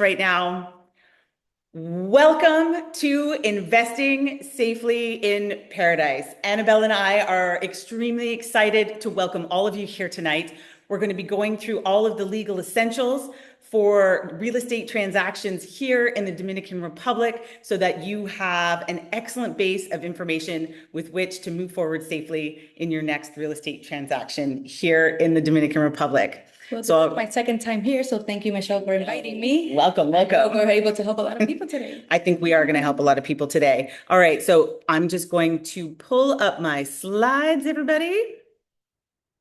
right now. Welcome to Investing Safely in Paradise. Anabel and I are extremely excited to welcome all of you here tonight. We're going to be going through all of the legal essentials for real estate transactions here in the Dominican Republic so that you have an excellent base of information with which to move forward safely in your next real estate transaction here in the Dominican Republic. Well, this is my second time here, so thank you, Michelle, for inviting me. Welcome. I hope we're able to help a lot of people today. I think we are going to help a lot of people today. All right, so I'm just going to pull up my slides, everybody.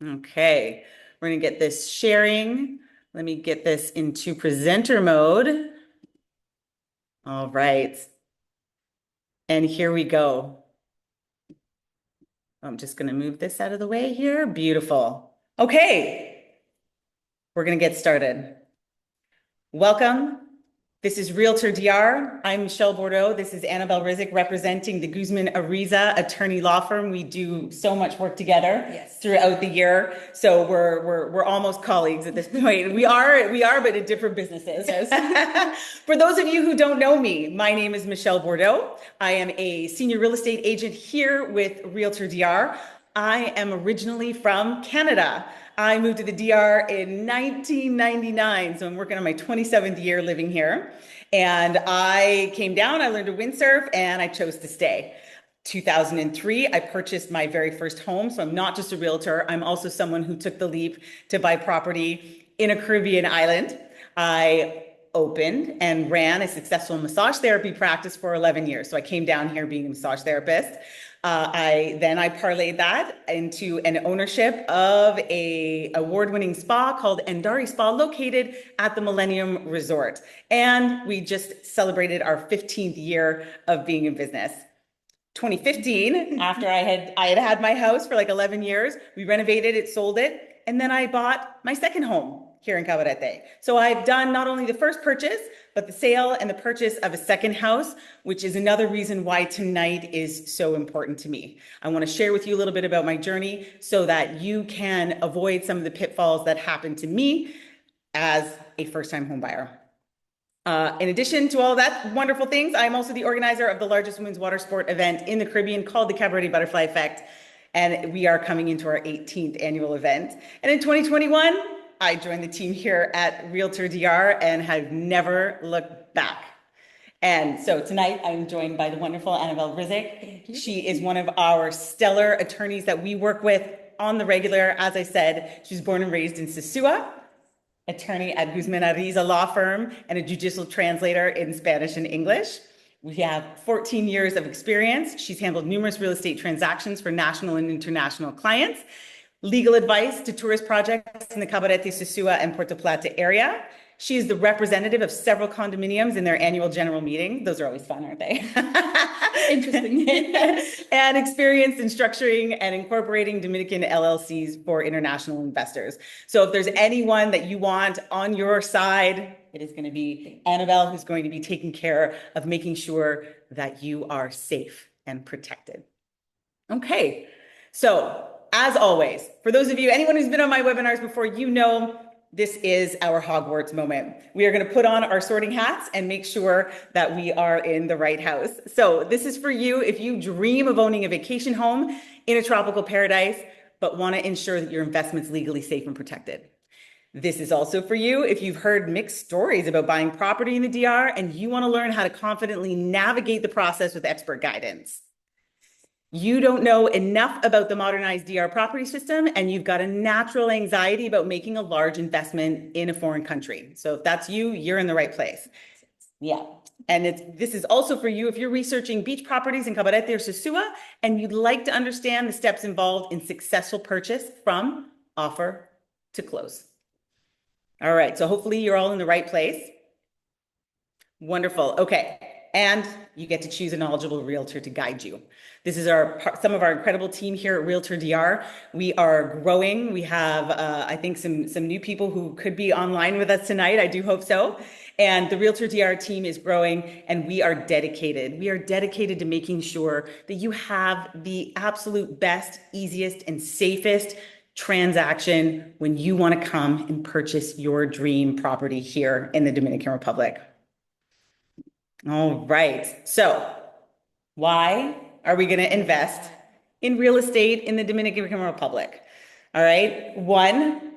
Okay, we're going to get this sharing. Let me get this into presenter mode. All right. And here we go. I'm just going to move this out of the way here. Beautiful. Okay. We're going to get started. Welcome. This is RealtorDR. I'm Michelle Bourdeau. This is Anabel Rizik representing the Guzman Ariza attorney law firm. We do so much work together throughout the year. So we're almost colleagues at this point. We are, but in different businesses. Yes. For those of you who don't know me, my name is Michelle Bourdeau. I am a senior real estate agent here with RealtorDR. I am originally from Canada. I moved to the DR in 1999, so I'm working on my 27th year living here. And I came down, I learned to windsurf, and I chose to stay. 2003, I purchased my very first home, so I'm not just a realtor, I'm also someone who took the leap to buy property in a Caribbean island. I opened and ran a successful massage therapy practice for 11 years. So I came down here being a massage therapist. I parlayed that into an ownership of a award-winning spa called Andari Spa, located at the Millennium Resort. And we just celebrated our 15th year of being in business. 2015, after I had my house for like 11 years, we renovated it, sold it, and then I bought my second home here in Cabarete. So I've done not only the first purchase, but the sale and the purchase of a second house, which is another reason why tonight is so important to me. I want to share with you a little bit about my journey so that you can avoid some of the pitfalls that happened to me as a first-time home buyer. In addition to all that wonderful things, I'm also the organizer of the largest women's water sport event in the Caribbean called the Cabarete Butterfly Effect. And we are coming into our 18th annual event. And in 2021, I joined the team here at RealtorDR and have never looked back. And so tonight I'm joined by the wonderful Anabel Rizik. She is one of our stellar attorneys that we work with on the regular. As I said, she was born and raised in Sosua, attorney at Guzman Ariza law firm, and a judicial translator in Spanish and English. We have 14 years of experience. She's handled numerous real estate transactions for national and international clients, legal advice to tourist projects in the Cabarete, Sosua, and Puerto Plata area. She is the representative of several condominiums in their annual general meeting. Those are always fun, aren't they? Interesting. And experienced in structuring and incorporating Dominican LLCs for international investors. So if there's anyone that you want on your side, it is going to be Anabel, who's going to be taking care of making sure that you are safe and protected. Okay, so as always, for those of you, anyone who's been on my webinars before, you know this is our Hogwarts moment. We are going to put on our sorting hats and make sure that we are in the right house. So this is for you if you dream of owning a vacation home in a tropical paradise, but want to ensure that your investment's legally safe and protected. This is also for you if you've heard mixed stories about buying property in the DR and you want to learn how to confidently navigate the process with expert guidance. You don't know enough about the modernized DR property system, and you've got a natural anxiety about making a large investment in a foreign country. So if that's you, you're in the right place. Yeah. And this is also for you if you're researching beach properties in Cabarete or Sosua, and you'd like to understand the steps involved in successful purchase from offer to close. All right. So hopefully you're all in the right place. Wonderful. Okay. And you get to choose a knowledgeable realtor to guide you. This is some of our incredible team here at RealtorDR. We are growing. We have, I think, some new people who could be online with us tonight. I do hope so. And the RealtorDR team is growing, and we are dedicated. We are dedicated to making sure that you have the absolute best, easiest, and safest transaction when you want to come and purchase your dream property here in the Dominican Republic. All right. So, why are we going to invest in real estate in the Dominican Republic? All right. One,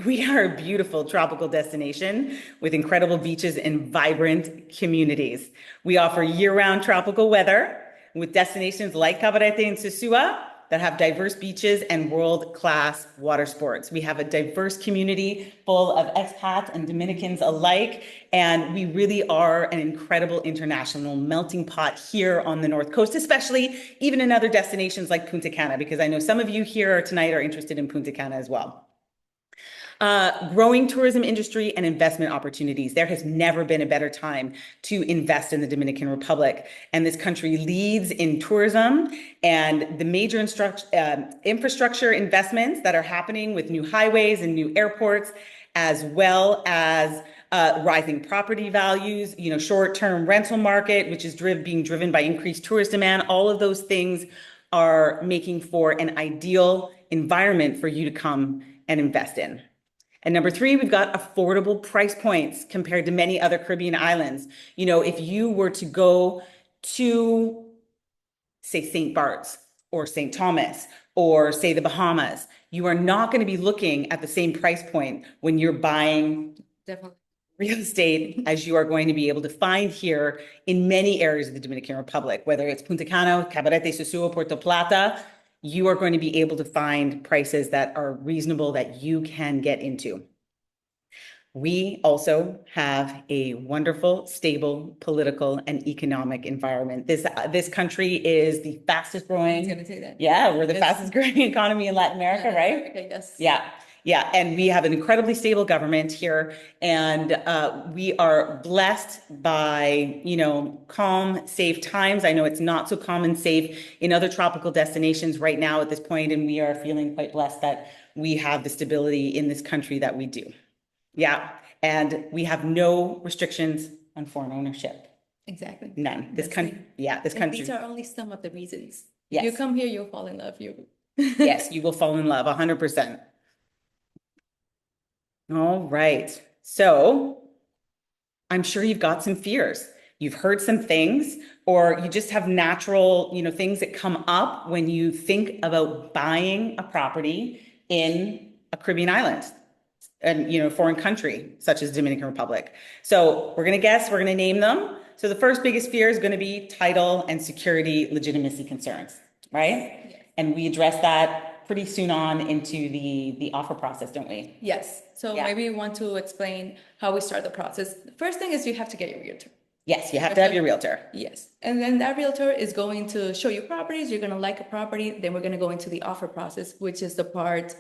we are a beautiful tropical destination with incredible beaches and vibrant communities. We offer year-round tropical weather with destinations like Cabarete and Sosua that have diverse beaches and world-class water sports. We have a diverse community full of expats and Dominicans alike, and we really are an incredible international melting pot here on the North Coast, especially even in other destinations like Punta Cana, because I know some of you here tonight are interested in Punta Cana as well. Growing tourism industry and investment opportunities. There has never been a better time to invest in the Dominican Republic. And this country leads in tourism and the major infrastructure investments that are happening with new highways and new airports, as well as rising property values, short-term rental market, which is being driven by increased tourist demand. All of those things are making for an ideal environment for you to come and invest in. And number three, we've got affordable price points compared to many other Caribbean islands. If you were to go to, say, St. Bart's or St. Thomas or, say, the Bahamas, you are not going to be looking at the same price point when you're buying Definitely. real estate as you are going to be able to find here in many areas of the Dominican Republic, whether it's Punta Cana, Cabarete, Sosua, Puerto Plata. You are going to be able to find prices that are reasonable that you can get into. We also have a wonderful, stable political and economic environment. This country is the fastest I was growing. gonna say that. Yeah, we're the Yes. fastest growing economy in Latin America, right? Okay, yes. Yeah. Yeah, and we have an incredibly stable government here, and we are blessed by, calm, safe times. I know it's not so calm and safe in other tropical destinations right now at this point, and we are feeling quite blessed that we have the stability in this country that we do. Yeah, and we have no restrictions on foreign ownership. Exactly. None. This That's country, it. yeah, this And country. these are only some of the reasons. Yes. You come here, you'll fall in love. Yes, you will fall in love 100%. All right. So I'm sure you've got some fears. You've heard some things, or you just have natural, things that come up when you think about buying a property in a Caribbean island and, foreign country, such as Dominican Republic. So we're going to guess, we're going to name them. So the first biggest fear is going to be title and security legitimacy concerns, right? Yes. And we address that pretty soon on into the offer process, don't we? Yes. So Yeah. maybe you want to explain how we start the process. The first thing is you have to get your realtor. Yes, you have to have your realtor. Yes. And then that realtor is going to show you properties. You're going to like a property. Then we're going to go into the offer process, which is the part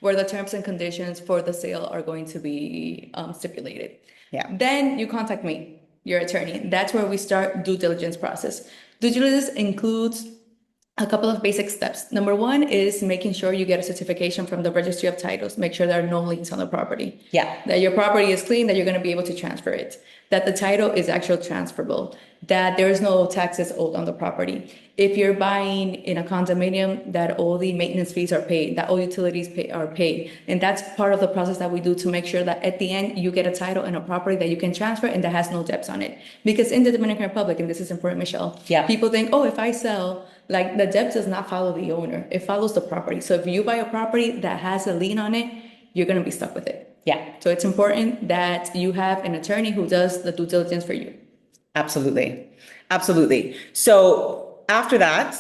where the terms and conditions for the sale are going to be stipulated. Yeah. Then you contact me, your attorney. That's where we start due diligence process. Due diligence includes a couple of basic steps. Number one is making sure you get a certification from the Registry of Titles. Make sure there are no liens on the property. Yeah. That your property is clean, that you're going to be able to transfer it. That the title is actually transferable. That there is no taxes owed on the property. If you're buying in a condominium, that all the maintenance fees are paid, that all utilities are paid. And that's part of the process that we do to make sure that at the end you get a title and a property that you can transfer and that has no debts on it. Because in the Dominican Republic, and this is important, Michelle, Yeah. people think, oh, if I sell, like the debt does not follow the owner, it follows the property. So if you buy a property that has a lien on it, you're going to be stuck with it. Yeah. So it's important that you have an attorney who does the due diligence for you. Absolutely. Absolutely. So after that,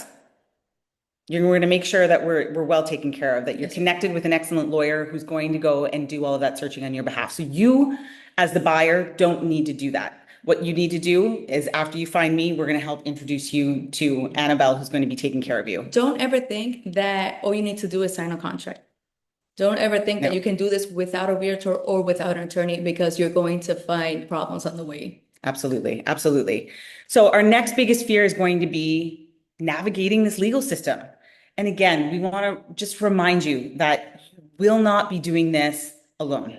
you're going to make sure that we're well taken care of, that you're connected with an excellent lawyer who's going to go and do all of that searching on your behalf. So you, as the buyer, don't need to do that. What you need to do is after you find me, we're going to help introduce you to Anabel, who's going to be taking care of you. Don't ever think that all you need to do is sign a contract. Don't ever think that you can do this without a realtor or without an attorney, because you're going to find problems on the way. Absolutely. Absolutely. So our next biggest fear is going to be navigating this legal system. And again, we want to just remind you that you will not be doing this alone.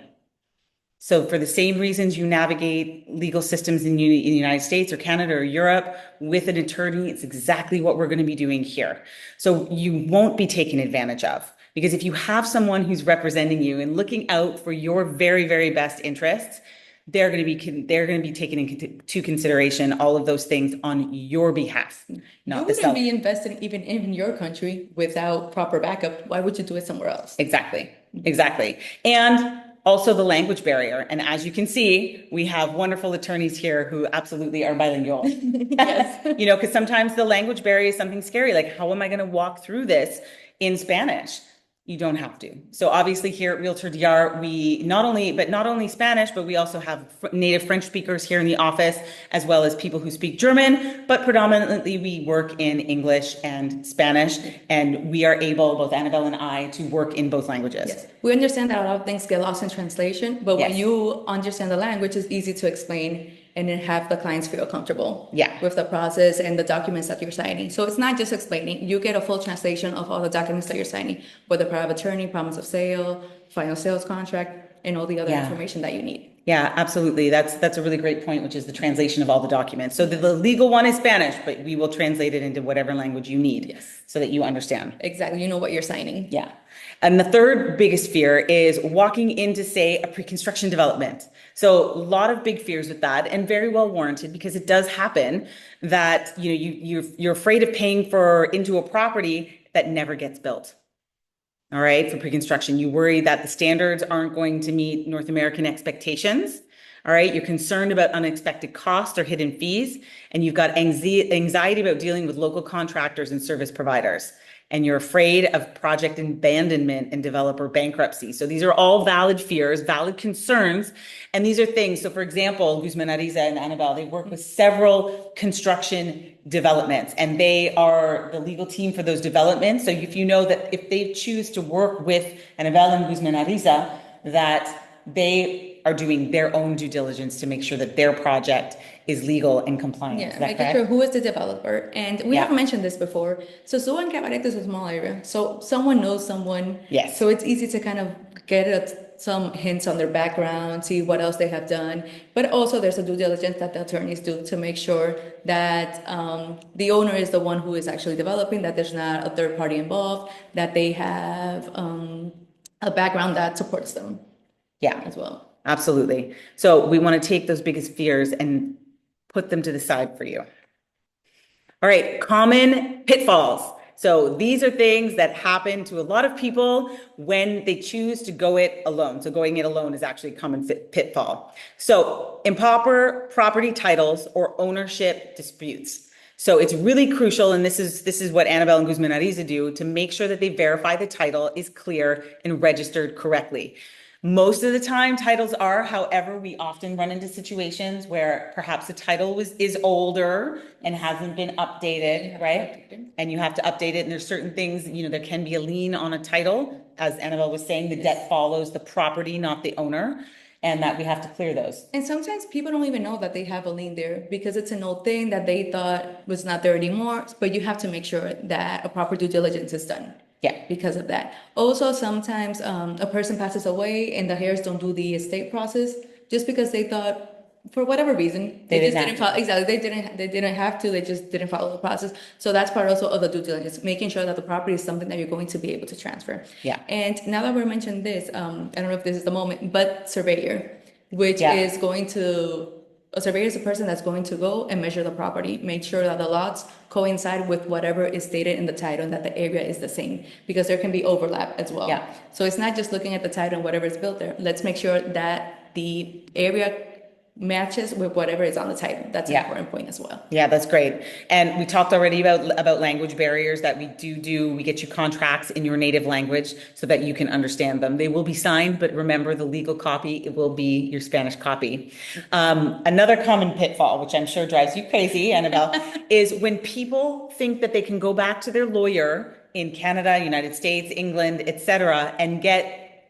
So for the same reasons you navigate legal systems in the United States or Canada or Europe with an attorney, it's exactly what we're going to be doing here. So you won't be taken advantage of, because if you have someone who's representing you and looking out for your very, very best interests, they're going to be taking into consideration all of those things on your behalf, You not the wouldn't seller. be investing even in your country without proper backup. Why would you do it somewhere else? Exactly. And also the language barrier. And as you can see, we have wonderful attorneys here who absolutely are bilingual. Yes. You know, because sometimes the language barrier is something scary. Like, how am I going to walk through this in Spanish? You don't have to. So obviously here at RealtorDR, we not only Spanish, but we also have native French speakers here in the office, as well as people who speak German, but predominantly we work in English and Spanish, and we are able, both Anabel and I, to work in both languages. Yes. We understand that a lot of things get lost in translation, but when Yes. you understand the language, it's easy to explain and then have the clients feel comfortable with the process and the documents that you're signing. So it's not just explaining, you get a full translation of all the documents that you're signing, whether power of attorney, promise of sale, final sales contract, and all the other information that you need. Yeah, absolutely. That's a really great point, which is the translation of all the documents. So the legal one is Spanish, but we will translate it into whatever language you need so that you understand. Exactly. You know what you're signing. Yeah. And the third biggest fear is walking into, say, a pre-construction development. So a lot of big fears with that, and very well warranted, because it does happen that you're afraid of paying into a property that never gets built. All right, for pre-construction, you worry that the standards aren't going to meet North American expectations. All right, you're concerned about unexpected costs or hidden fees, and you've got anxiety about dealing with local contractors and service providers. And you're afraid of project abandonment and developer bankruptcy. So these are all valid fears, valid concerns. And these are things. So for example, Guzman Ariza and Anabel, they work with several construction developments, and they are the legal team for those developments. So if you know that if they choose to work with Anabel and Guzman Ariza, that they are doing their own due diligence to make sure that their project is legal and compliant. Yeah, making sure who is the developer. And we have mentioned this before. So Sosua and Cabarete is a small area. So someone knows someone. Yes. So it's easy to kind of get some hints on their background, see what else they have done. But also there's a due diligence that the attorneys do to make sure that the owner is the one who is actually developing, that there's not a third party involved, that they have a background that supports them. Yeah, as well. Absolutely. So we want to take those biggest fears and put them to the side for you. All right, common pitfalls. So these are things that happen to a lot of people when they choose to go it alone. So going it alone is actually a common pitfall. So improper property titles or ownership disputes. So it's really crucial, and this is what Anabel and Guzman Ariza do, to make sure that they verify the title is clear and registered correctly. Most of the time titles are, however, we often run into situations where perhaps the title is older and hasn't been updated, right? And you have to update it, and there's certain things, there can be a lien on a title. As Anabel was saying, the debt follows the property, not the owner, and that we have to clear those. And sometimes people don't even know that they have a lien there because it's an old thing that they thought was not there anymore, but you have to make sure that a proper due diligence is done. Yeah. Because of that. Also, sometimes a person passes away and the heirs don't do the estate process just because they thought, for whatever reason, they just didn't follow. Exactly, they didn't have to. They just didn't follow the process. So that's part also of the due diligence, making sure that the property is something that you're going to be able to transfer. Yeah. And now that we're mentioning this, I don't know if this is the moment, but surveyor, which is going to. A surveyor is a person that's going to go and measure the property, make sure that the lots coincide with whatever is stated in the title and that the area is the same, because there can be overlap as well. Yeah. So it's not just looking at the title and whatever is built there. Let's make sure that the area matches with whatever is on the title. That's an important point as well. Yeah, that's great. And we talked already about language barriers that we do. We get you contracts in your native language so that you can understand them. They will be signed, but remember the legal copy, it will be your Spanish copy. Another common pitfall, which I'm sure drives you crazy, Anabel, is when people think that they can go back to their lawyer in Canada, United States, England, etc., and get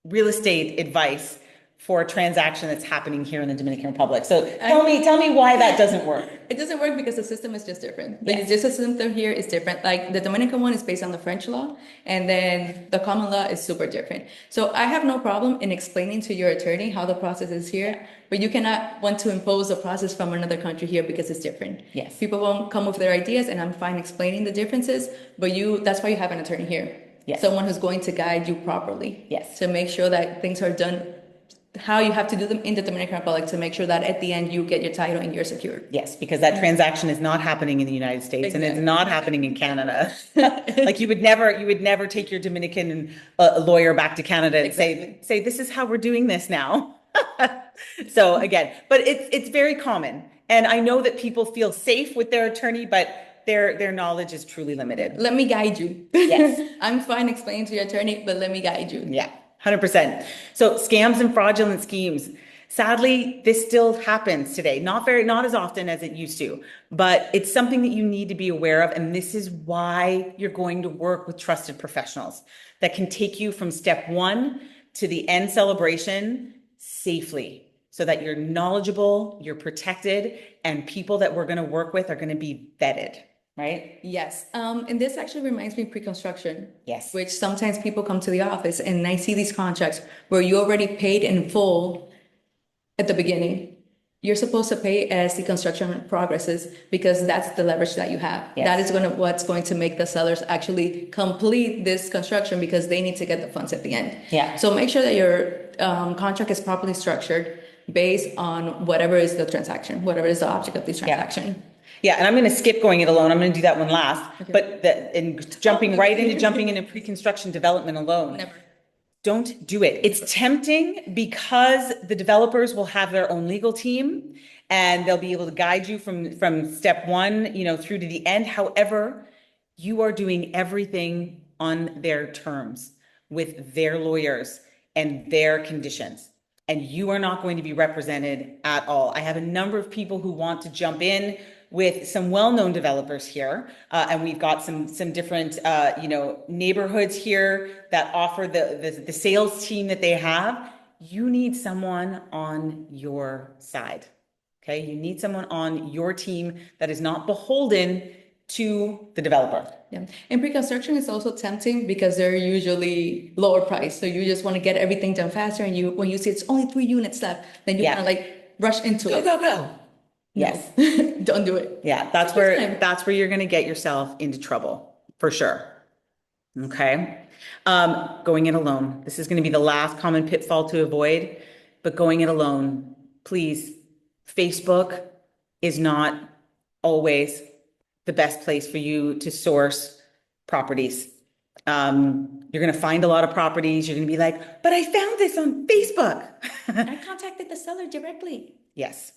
real estate advice for a transaction that's happening here in the Dominican Republic. So tell me why that doesn't work. It doesn't work because the system is just different. The justice system here is different. Like the Dominican one is based on the French law, and then the common law is super different. So I have no problem in explaining to your attorney how the process is here, but you cannot want to impose a process from another country here because it's different. Yes. People won't come with their ideas, and I'm fine explaining the differences, but that's why you have an attorney here. Yes. Someone who's going to guide you properly. Yes. To make sure that things are done how you have to do them in the Dominican Republic to make sure that at the end you get your title and you're secured. Yes, because that transaction is not happening in the United States and it's not happening in Canada. Like you would never take your Dominican lawyer back to Canada and say, this is how we're doing this now. So again, but it's very common. And I know that people feel safe with their attorney, but their knowledge is truly limited. Let me guide you. Yes. I'm fine explaining to your attorney, but let me guide you. Yeah, 100%. So scams and fraudulent schemes. Sadly, this still happens today. Not as often as it used to, but it's something that you need to be aware of. And this is why you're going to work with trusted professionals that can take you from step one to the end celebration safely, so that you're knowledgeable, you're protected, and people that we're going to work with are going to be vetted, right? Yes. And this actually reminds me of pre-construction. Yes. Which sometimes people come to the office and I see these contracts where you already paid in full at the beginning. You're supposed to pay as the construction progresses because that's the leverage that you have. Yes. That is what's going to make the sellers actually complete this construction because they need to get the funds at the end. Yeah. So make sure that your contract is properly structured based on whatever is the transaction, whatever is the object of this transaction. Yeah, and I'm going to skip going it alone. I'm going to do that one last. Okay. But jumping into pre-construction development alone. Never. Don't do it. It's tempting because the developers will have their own legal team and they'll be able to guide you from step one, through to the end. However, you are doing everything on their terms with their lawyers and their conditions. And you are not going to be represented at all. I have a number of people who want to jump in with some well-known developers here, and we've got some different neighborhoods here that offer the sales team that they have. You need someone on your side, okay? You need someone on your team that is not beholden to the developer. Yeah, and pre-construction is also tempting because they're usually lower price, so you just want to get everything done faster. And when you see it's only 3 units left, then you kind of rush into it. Go. Yes. Don't do it. Yeah, that's where you're going to get yourself into trouble for sure. Okay. Going it alone. This is going to be the last common pitfall to avoid, but going it alone, please. Facebook is not always the best place for you to source properties. You're going to find a lot of properties. You're going to be like, but I found this on Facebook. I contacted the seller directly. Yes.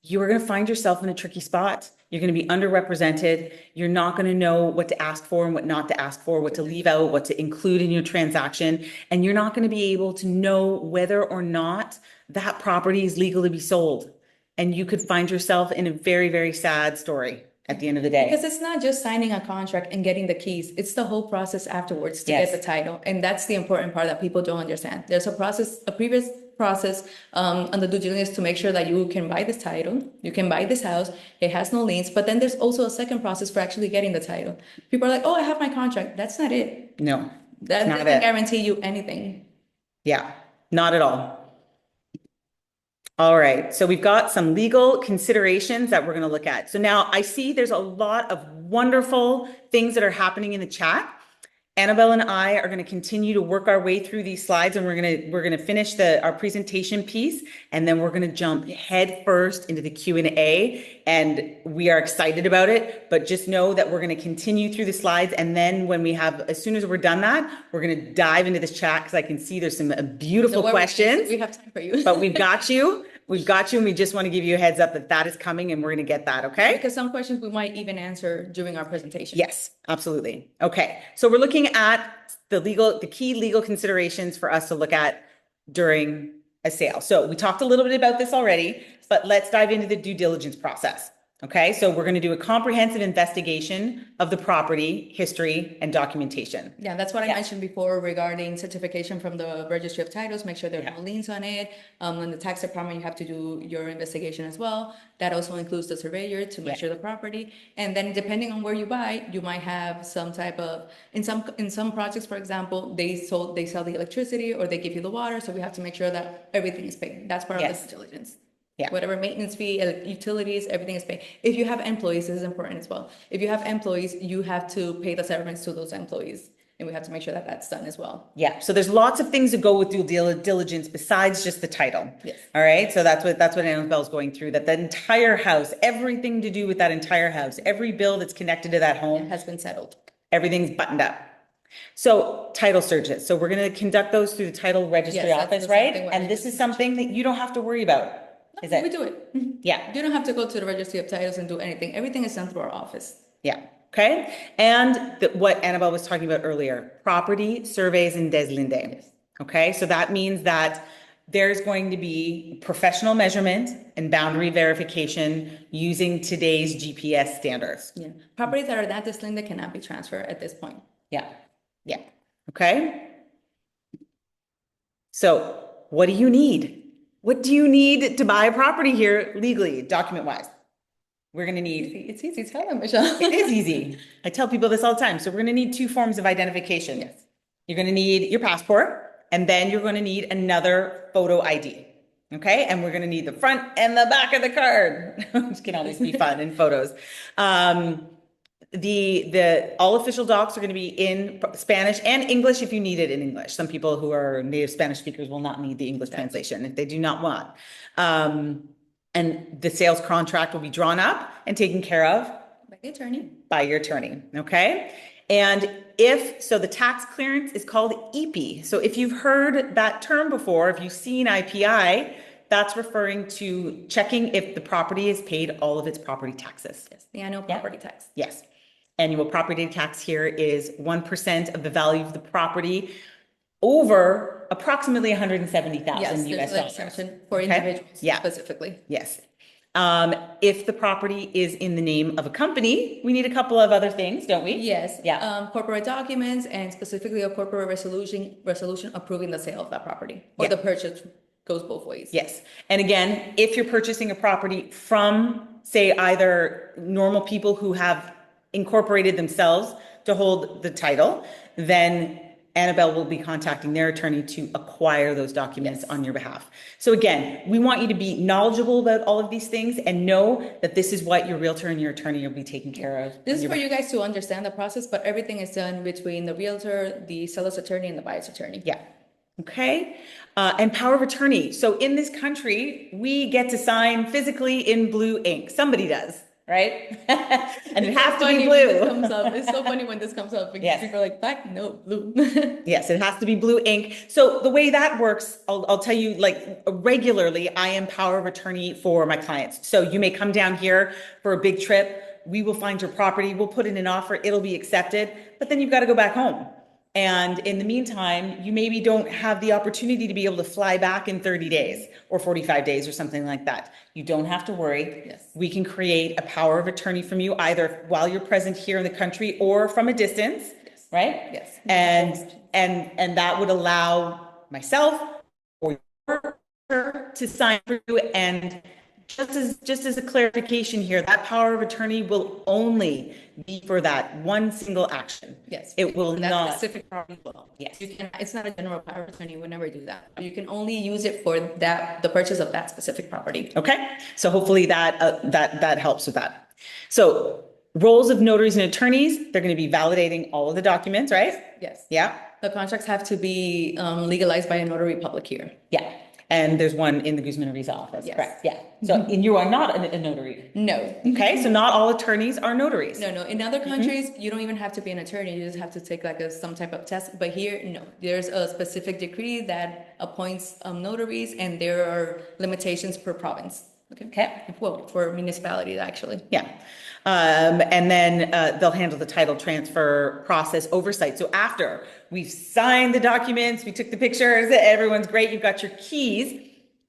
You are going to find yourself in a tricky spot. You're going to be underrepresented. You're not going to know what to ask for and what not to ask for, what to leave out, what to include in your transaction. And you're not going to be able to know whether or not that property is legal to be sold. And you could find yourself in a very, very sad story at the end of the day. Because it's not just signing a contract and getting the keys. It's the whole process afterwards to get the title. And that's the important part that people don't understand. There's a previous process on the due diligence to make sure that you can buy this title, you can buy this house, it has no liens, but then there's also a second process for actually getting the title. People are like, oh, I have my contract. That's not it. No. That doesn't guarantee you anything. Yeah, not at all. All right, so we've got some legal considerations that we're going to look at. So now I see there's a lot of wonderful things that are happening in the chat. Anabel and I are going to continue to work our way through these slides, and we're going to finish our presentation piece, and then we're going to jump head first into the Q&A, and we are excited about it. But just know that we're going to continue through the slides, and then as soon as we're done that, we're going to dive into this chat because I can see there's some beautiful questions. We have time for you, but we've got you. We've got you, and we just want to give you a heads up that is coming, and we're going to get that, okay? Because some questions we might even answer during our presentation. Yes, absolutely. Okay, so we're looking at the key legal considerations for us to look at during a sale. So we talked a little bit about this already, but let's dive into the due diligence process. Okay, so we're going to do a comprehensive investigation of the property, history, and documentation. Yeah, that's what I mentioned before regarding certification from the Registry of Titles. Make sure there are no liens on it. In the tax department, you have to do your investigation as well. That also includes the surveyor to make sure the property. And then depending on where you buy, you might have some type of, in some projects, for example, they sell the electricity or they give you the water. So we have to make sure that everything is paid. That's part of the due diligence. Yeah. Whatever maintenance fee, utilities, everything is paid. If you have employees, this is important as well. If you have employees, you have to pay the severance to those employees. and we have to make sure that that's done as well. Yeah, so there's lots of things that go with due diligence besides just the title. Yes. All right, so that's what Annabelle's going through, that the entire house, everything to do with that entire house, every bill that's connected to that home, It has been settled. everything's buttoned up. So title searches. So we're going to conduct those through the title registry Yes, office, that's right? something And this is something that you don't have to worry about. Is it? We do it. Yeah. You don't have to go to the registry of titles and do anything. Everything is done through our office. Yeah. Okay. And what Annabelle was talking about earlier, property surveys and deslinde. Yes. Okay. So that means that there's going to be professional measurement and boundary verification using today's GPS standards. Yeah. Properties that are not deslinde cannot be transferred at this point. Yeah. Yeah. Okay. So what do you need? What do you need to buy a property here legally, document wise? We're going to need. It's easy. Tell them, Michelle. It is easy. I tell people this all the time. So we're going to need two forms of identification. Yes. You're going to need your passport, and then you're going to need another photo ID. Okay. And we're going to need the front and the back of the card, which can always be fun in photos. The all official docs are going to be in Spanish and English if you need it in English. Some people who are native Spanish speakers will not need the English translation if they do not want. And the sales contract will be drawn up and taken care of By the attorney. by your attorney. Okay. And if so, the tax clearance is called EP. So if you've heard that term before, if you've seen IPI, that's referring to checking if the property has paid all of its property taxes. Yes. The annual property tax. Yes. Annual property tax here is 1% of the value of the property over approximately 170,000 Yes, US there's an dollars. exemption for Okay? individuals Yeah. specifically. Yes. If the property is in the name of a company, we need a couple of other things, don't we? Yes. Yeah. Corporate documents and specifically a corporate resolution approving the sale of that property or Yeah. the purchase goes both ways. Yes. And again, if you're purchasing a property from, say, either normal people who have incorporated themselves to hold the title, then Annabelle will be contacting their attorney to acquire those documents on your behalf. So again, we want you to be knowledgeable about all of these things and know that this is what your realtor and your attorney will be taking care of. This is for you guys to understand the process, but everything is done between the realtor, the seller's attorney, and the buyer's attorney. Yeah. Okay. And power of attorney. So in this country, we get to sign physically in blue ink. Somebody does, right? And it has to be blue. It's so funny when this comes up because Yes. people are like, black, no, blue. Yes, it has to be blue ink. So the way that works, I'll tell you, like regularly, I am power of attorney for my clients. So you may come down here for a big trip. We will find your property. We'll put in an offer. It'll be accepted. But then you've got to go back home. And in the meantime, you maybe don't have the opportunity to be able to fly back in 30 days or 45 days or something like that. You don't have to worry. Yes. We can create a power of attorney from you either while you're present here in the country or from a distance, right? Yes. And that would allow myself or your realtor to sign for you. And just as a clarification here, that power of attorney will only be for that one single action. Yes. It will For that not. specific property. Yes. You can, it's not a general power of attorney. We never do that. You can only use it for that, the purchase of that specific property. Okay. So hopefully that helps with that. So roles of notaries and attorneys, they're going to be validating all of the documents, right? Yes. Yeah. The contracts have to be legalized by a notary public here. Yeah. And there's one in the Guzman Ariza office, Yes. correct? Yeah. So and you are not a notary. No. Okay. So not all attorneys are notaries. No. In other countries, you don't even have to be an attorney. You just have to take like some type of test. But here, no. There's a specific decree that appoints notaries, and there are limitations per province. Okay. Well, for municipalities, actually. Yeah. And then they'll handle the title transfer process oversight. So after we've signed the documents, we took the pictures, everyone's great, you've got your keys,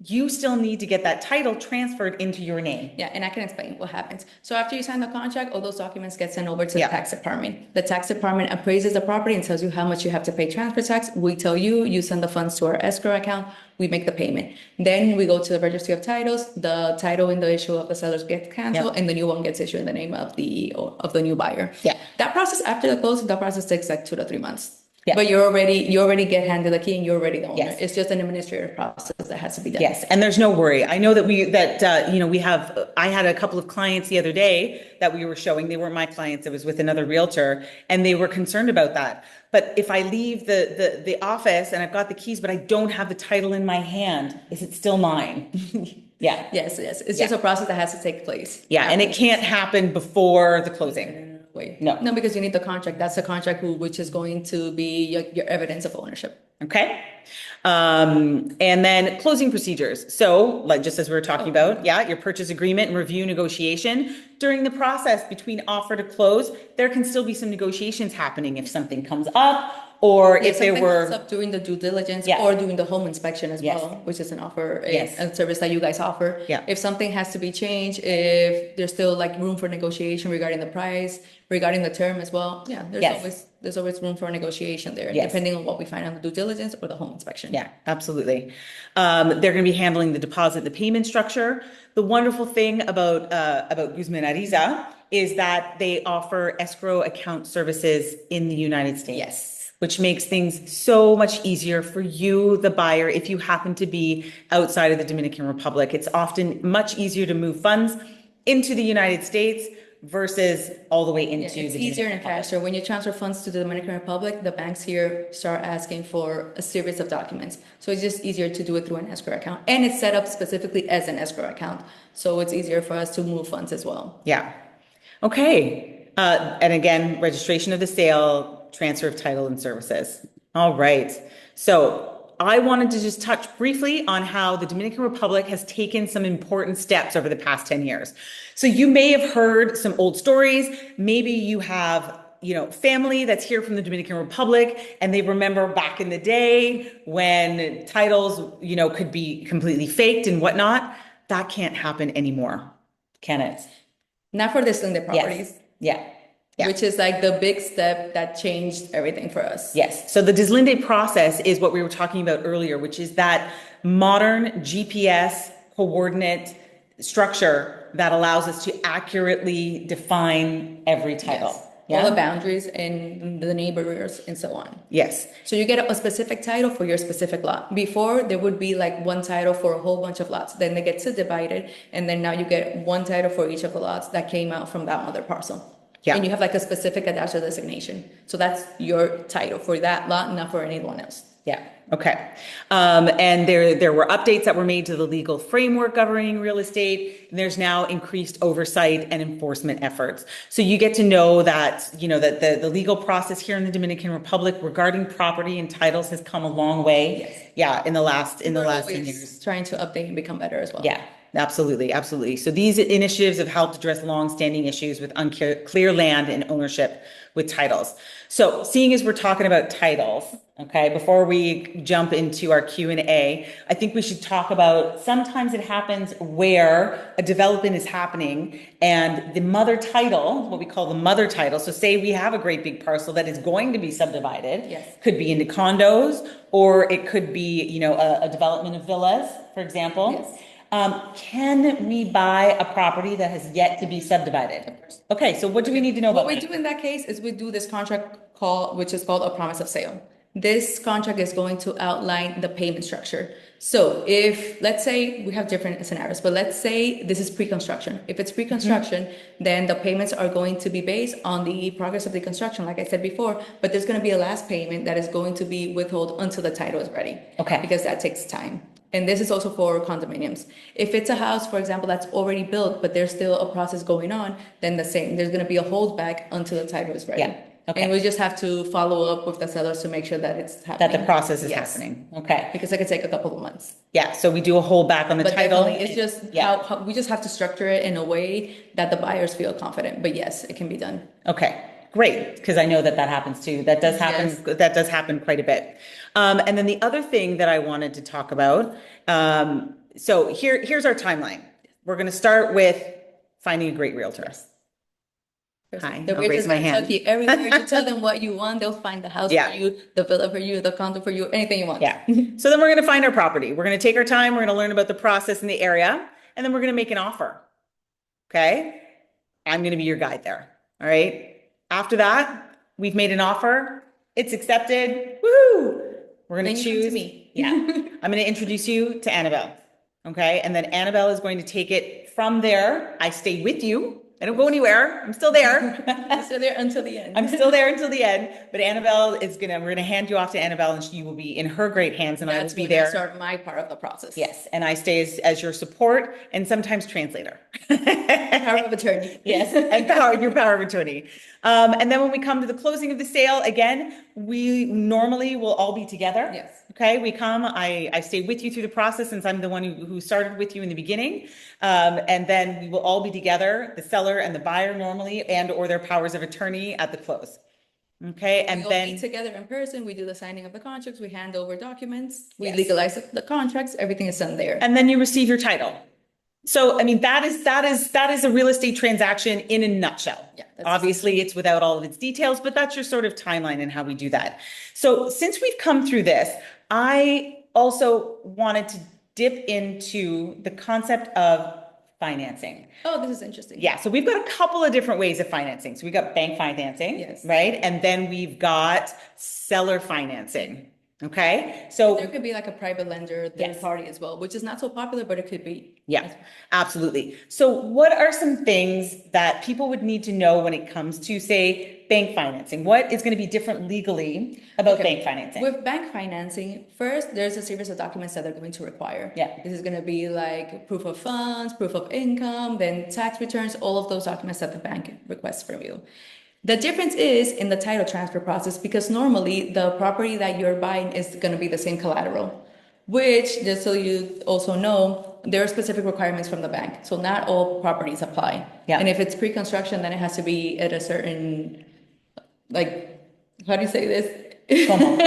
you still need to get that title transferred into your name. Yeah, and I can explain what happens. So after you sign the contract, all those documents get sent over to Yeah. the tax department. The tax department appraises the property and tells you how much you have to pay transfer tax. We tell you, you send the funds to our escrow account, we make the payment. Then we go to the registry of titles, the title in the issue of the sellers gets canceled, Yeah. and the new one gets issued in the name of the new buyer. Yeah. That process after the close, that process takes like 2 to 3 months. Yeah. But you already get handed the key and you're already the owner. Yes. It's just an administrative process that has to be done. Yes, and there's no worry. I know that I had a couple of clients the other day that we were showing. They weren't my clients. It was with another realtor, and they were concerned about that. But if I leave the office and I've got the keys, but I don't have the title in my hand, is it still mine? Yeah. Yes. It's just a process that has to take place. Yeah, and it can't happen before the closing. Wait. No. No, because you need the contract. That's the contract which is going to be your evidence of ownership. Okay. And then closing procedures. So, like just as we were talking about, yeah, your purchase agreement and review negotiation. During the process between offer to close, there can still be some negotiations happening if something comes up or if there were comes up during the due diligence Yeah. or doing the home inspection as Yes. well, which is an offer, Yes. a service that you guys offer. Yeah. If something has to be changed, if there's still like room for negotiation regarding the price, regarding the term as well. Yeah, Yes. there's always room for negotiation there, Yes. depending on what we find on the due diligence or the home inspection. Yeah, absolutely. They're going to be handling the deposit, the payment structure. The wonderful thing about Guzman Ariza is that they offer escrow account services in the United States. Yes. Which makes things so much easier for you, the buyer, if you happen to be outside of the Dominican Republic. It's often much easier to move funds into the United States versus all the way into It's the easier Dominican and Republic. faster. When you transfer funds to the Dominican Republic, the banks here start asking for a series of documents. So it's just easier to do it through an escrow account. And it's set up specifically as an escrow account. So it's easier for us to move funds as well. Yeah. Okay. And again, registration of the sale, transfer of title and services. All right. So I wanted to just touch briefly on how the Dominican Republic has taken some important steps over the past 10 years. So you may have heard some old stories. Maybe you have, family that's here from the Dominican Republic and they remember back in the day when titles, could be completely faked and whatnot. That can't happen anymore, can it? Not for deslinded properties. Yeah. Yeah. Which is like the big step that changed everything for us. Yes. So the deslinde process is what we were talking about earlier, which is that modern GPS coordinate structure that allows us to accurately define every title. Yes. Yeah? All the boundaries and the neighbors and so on. Yes. So you get a specific title for your specific lot. Before, there would be like one title for a whole bunch of lots. Then they get subdivided, and then now you get one title for each of the lots that came out from that mother parcel. Yeah. And you have like a specific adapter designation. So that's your title for that lot, not for anyone else. Yeah. Okay. And there were updates that were made to the legal framework governing real estate. And there's now increased oversight and enforcement efforts. So you get to know that, that the legal process here in the Dominican Republic regarding property and titles has come a long way. Yes. Yeah. In the last 10 Always years. trying to update and become better as well. Yeah. Absolutely, absolutely. So these initiatives have helped address long-standing issues with unclear land and ownership with titles. So seeing as we're talking about titles, okay, before we jump into our Q&A, I think we should talk about sometimes it happens where a development is happening and the mother title, what we call the mother title. So say we have a great big parcel that is going to be subdivided. Yes. Could be into condos or it could be, a development of villas, for example. Yes. Can we buy a property that has yet to be subdivided? Okay, so what do we need to know about What we that? do in that case is we do this contract which is called a promise of sale. This contract is going to outline the payment structure. So if, let's say, we have different scenarios, but let's say this is pre-construction. If it's pre-construction, then the payments are going to be based on the progress of the construction, like I said before, but there's going to be a last payment that is going to be withheld until the title is ready. Okay. Because that takes time. And this is also for condominiums. If it's a house, for example, that's already built, but there's still a process going on, then the same. There's going to be a holdback until the title is ready. Yeah. Okay. And we just have to follow up with the sellers to make sure that it's happening. That the process is Yes. happening. Okay. Because it could take a couple of months. Yeah, so we do a holdback on the But title. definitely, it's just Yeah. how we just have to structure it in a way that the buyers feel confident. But yes, it can be done. Okay, great, because I know that happens too. That does happen. Yes. That does happen quite a bit. And then the other thing that I wanted to talk about. So here's our timeline. We're going to start with finding a great realtor. Hi, The I'll raise realtors my will hand. tell you everywhere you tell them what you want, they'll find the house Yeah. for you, the villa for you, the condo for you, anything you want. Yeah. So then we're going to find our property. We're going to take our time. We're going to learn about the process in the area, and then we're going to make an offer. Okay. I'm going to be your guide there. All right. After that, we've made an offer. It's accepted. Woohoo! We're going Then to you come to choose. me. Yeah. I'm going to introduce you to Anabel. Okay. And then Anabel is going to take it from there. I stay with you. I don't go anywhere. I'm still there. You're still there until the end. I'm still there until the end. But Anabel is we're gonna hand you off to Anabel, and you will be in her great hands, and I will be when there. I start my part of the process. Yes, and I stay as your support and sometimes translator. Power of attorney. Yes, and your power of attorney. And then when we come to the closing of the sale, again, we normally will all be together. Yes. Okay, we come, I stay with you through the process since I'm the one who started with you in the beginning. And then we will all be together, the seller and the buyer normally, and or their powers of attorney at the close. Okay, and We all then meet together in person, we do the signing of the contracts, we hand over documents, we Yes. legalize the contracts, everything is done there. and then you receive your title. So, I mean, that is a real estate transaction in a nutshell. Yeah, that's Obviously, it's without all of its details, but that's your sort of timeline and how we do that. So since we've come through this, I also wanted to dip into the concept of financing. Oh, this is interesting. Yeah, so we've got a couple of different ways of financing. So we've got bank financing, Yes. right? And then we've got seller financing. Okay, so There could be like a private lender, third Yes. party as well, which is not so popular, but it could be. yeah, absolutely. So what are some things that people would need to know when it comes to, say, bank financing? What is going to be different legally about Okay. bank financing? With bank financing, first, there's a series of documents that they're going to require. Yeah. This is going to be like proof of funds, proof of income, then tax returns, all of those documents that the bank requests from you. The difference is in the title transfer process because normally the property that you're buying is going to be the same collateral, which, just so you also know, there are specific requirements from the bank. So not all properties apply. Yeah. And if it's pre-construction, then it has to be at a certain, like, how do you say this? Como?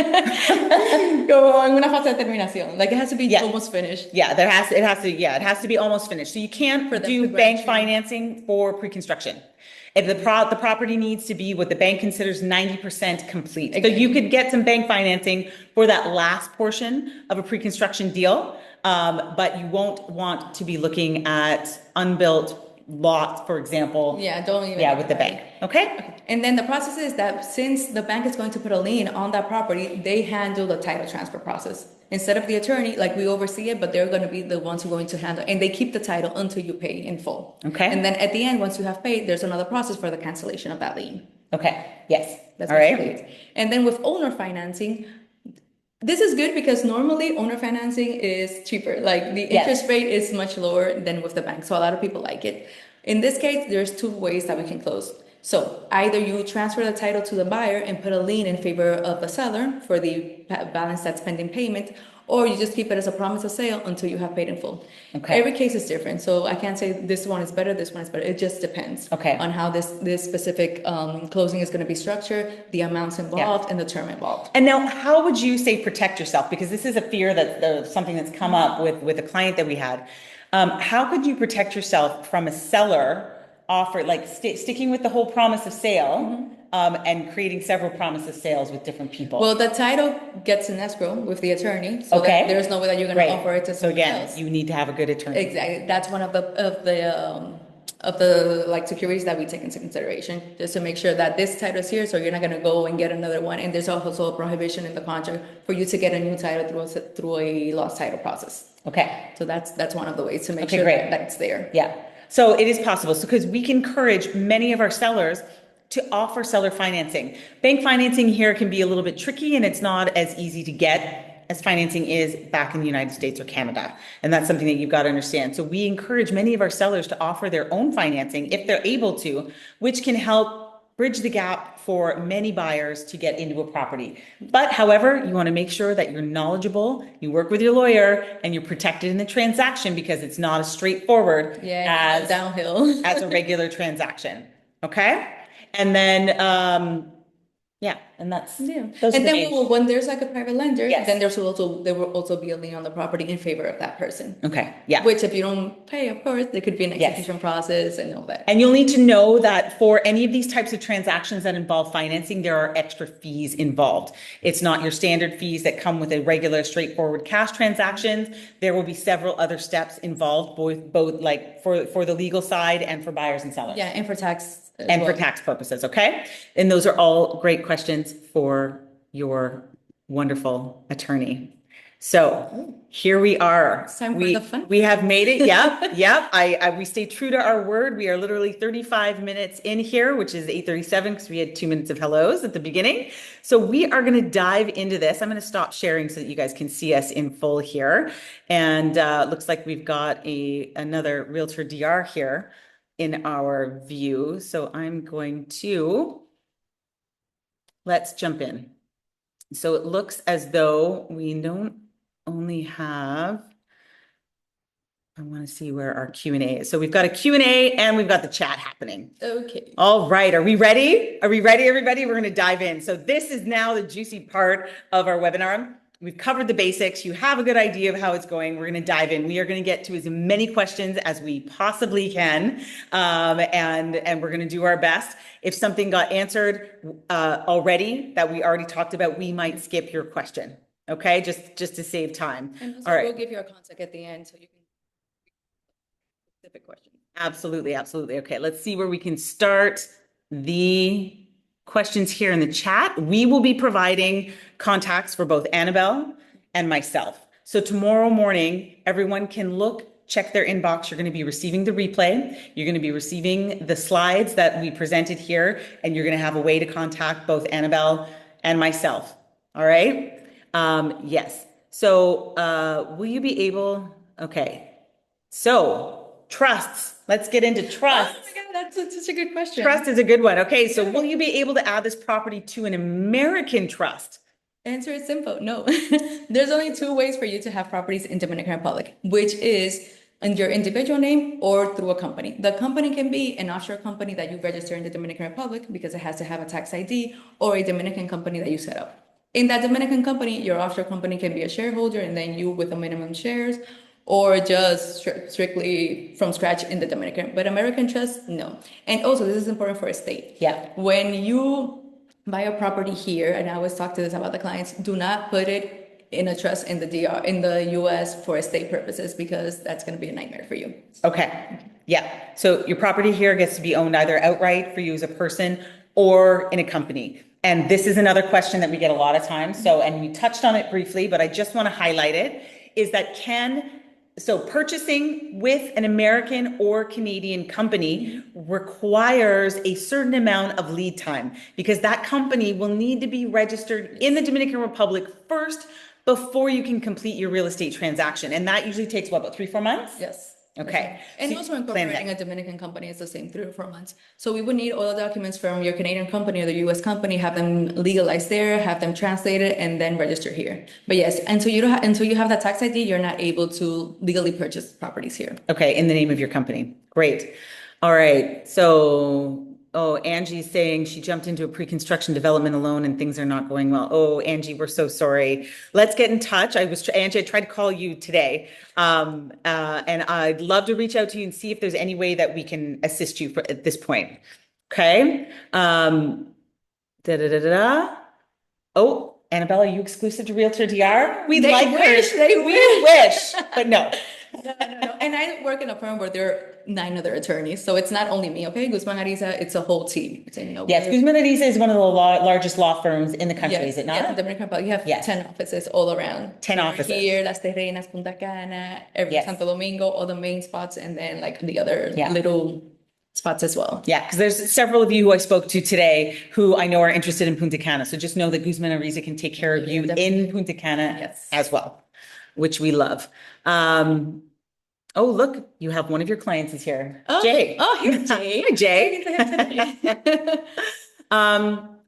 Como en una fase de terminación. Like it has to be Yeah. almost finished. Yeah, it has to be almost finished. So you can't them do to bank grant you- financing for pre-construction. If the property needs to be what the bank considers 90% complete. So you could get some bank financing for that last portion of a pre-construction deal, but you won't want to be looking at unbuilt lots, for example. Yeah, don't even. Yeah, with the bank. Okay? And then the process is that since the bank is going to put a lien on that property, they handle the title transfer process. Instead of the attorney, like we oversee it, but they're going to be the ones who are going to handle, and they keep the title until you pay in full. Okay. And then at the end, once you have paid, there's another process for the cancellation of that lien. Okay. Yes. That's All basically right. it. And then with owner financing, this is good because normally owner financing is cheaper. Like the Yes. interest rate is much lower than with the bank. So a lot of people like it. In this case, there's two ways that we can close. So either you transfer the title to the buyer and put a lien in favor of the seller for the balance that's pending payment, or you just keep it as a promise of sale until you have paid in full. Okay. Every case is different. So I can't say this one is better, this one is better. It just depends Okay. on how this specific closing is going to be structured, the amounts involved, and the term involved. And now, how would you say protect yourself? Because this is a fear that's something that's come up with a client that we had. How could you protect yourself from a seller offer, like sticking with the whole promise of sale, and creating several promises of sales with different people? Well, the title gets in escrow with the attorney, so Okay. that there's no way that you're going to Right. offer it to So someone again, else. you need to have a good attorney. Exactly. That's one of the like securities that we take into consideration, just to make sure that this title is here, so you're not going to go and get another one. And there's also a prohibition in the contract for you to get a new title through a lost title process. Okay. So that's one of the ways to make Okay, sure great. that it's there. Yeah. So it is possible. So because we can encourage many of our sellers to offer seller financing. Bank financing here can be a little bit tricky, and it's not as easy to get as financing is back in the United States or Canada. And that's something that you've got to understand. So we encourage many of our sellers to offer their own financing if they're able to, which can help bridge the gap for many buyers to get into a property. But however, you want to make sure that you're knowledgeable, you work with your lawyer, and you're protected in the transaction, because it's not as straightforward as downhill. as a regular transaction. Okay? And then, and that's, those are And the then main- when there's like a private lender, Yes. then there will also be a lien on the property in favor of that person. Okay, yeah. Which if you don't pay, of course, there could be an Yes. execution process and all that. And you'll need to know that for any of these types of transactions that involve financing, there are extra fees involved. It's not your standard fees that come with a regular straightforward cash transactions. There will be several other steps involved, both like for the legal side and for buyers and sellers. Yeah, and for tax. And for tax purposes, okay? And those are all great questions for your wonderful attorney. So here we are. It's time for the fun. We have made it. Yep. Yep. We stay true to our word. We are literally 35 minutes in here, which is 8:37 because we had 2 minutes of hellos at the beginning. So we are going to dive into this. I'm going to stop sharing so that you guys can see us in full here. And looks like we've got another RealtorDR here in our view. So I'm going to, let's jump in. So it looks as though we don't only have, I want to see where our Q&A is. So we've got a Q&A and we've got the chat happening. Okay. All right. Are we ready? Are we ready, everybody? We're going to dive in. So this is now the juicy part of our webinar. We've covered the basics. You have a good idea of how it's going. We're going to dive in. We are going to get to as many questions as we possibly can. And we're going to do our best. If something got answered already that we already talked about, we might skip your question. Okay, just to save time. And also all right. We'll give you our contact at the end so you can specific question. Absolutely, absolutely. Okay, let's see where we can start the questions here in the chat. We will be providing contacts for both Anabel and myself. So tomorrow morning, everyone can check their inbox. You're going to be receiving the replay. You're going to be receiving the slides that we presented here, and you're going to have a way to contact both Anabel and myself. All right. Yes. So, will you be able, okay. So trusts, let's get into trust. Oh my God, that's such a good question. Trust is a good one. Okay. So will you be able to add this property to an American trust? Answer is simple. No. There's only 2 ways for you to have properties in Dominican Republic, which is in your individual name or through a company. The company can be an offshore company that you register in the Dominican Republic because it has to have a tax ID, or a Dominican company that you set up. In that Dominican company, your offshore company can be a shareholder and then you with a minimum shares, or just strictly from scratch in the Dominican. But American trust, no. And also, this is important for a state. Yeah. When you buy a property here, and I always talk to this about the clients, do not put it in a trust in the DR, in the US for estate purposes, because that's going to be a nightmare for you. Okay. Yeah. So your property here gets to be owned either outright for you as a person or in a company. And this is another question that we get a lot of times. So, and we touched on it briefly, but I just want to highlight it, is that purchasing with an American or Canadian company requires a certain amount of lead time, because that company will need to be registered in the Dominican Republic first before you can complete your real estate transaction. And that usually takes what, about 3-4 months? Yes. Okay. And So also incorporating a Dominican company is the same 3 or 4 months. So we would need all the documents from your Canadian company or the US company, have them legalized there, have them translated, and then register here. But yes, until you have that tax ID, you're not able to legally purchase properties here. Okay, in the name of your company. Great. All right. So, Angie's saying she jumped into a pre-construction development alone and things are not going well. Oh, Angie, we're so sorry. Let's get in touch. Angie, I tried to call you today. And I'd love to reach out to you and see if there's any way that we can assist you at this point. Okay. Oh, Anabel, are you exclusive to RealtorDR? We They like wish, her. they We wish. wish, but no. No. And I work in a firm where there are 9 other attorneys. So it's not only me, okay? Guzman Ariza, it's a whole team. Yes, Guzman Ariza is one of the largest law firms in the country, is it not? Yeah, Dominican Republic. You have 10 offices all around. 10 offices. Here, Las Terrenas, Punta Cana, Santo Domingo, all the main spots, and then like the other little spots as well. Yeah, because there's several of you who I spoke to today who I know are interested in Punta Cana. So just know that Guzman Ariza can take care of you in Punta Cana as well, which we love. Oh, look, you have one of your clients is here. Jay. Oh, here's Jay. Hi, Jay.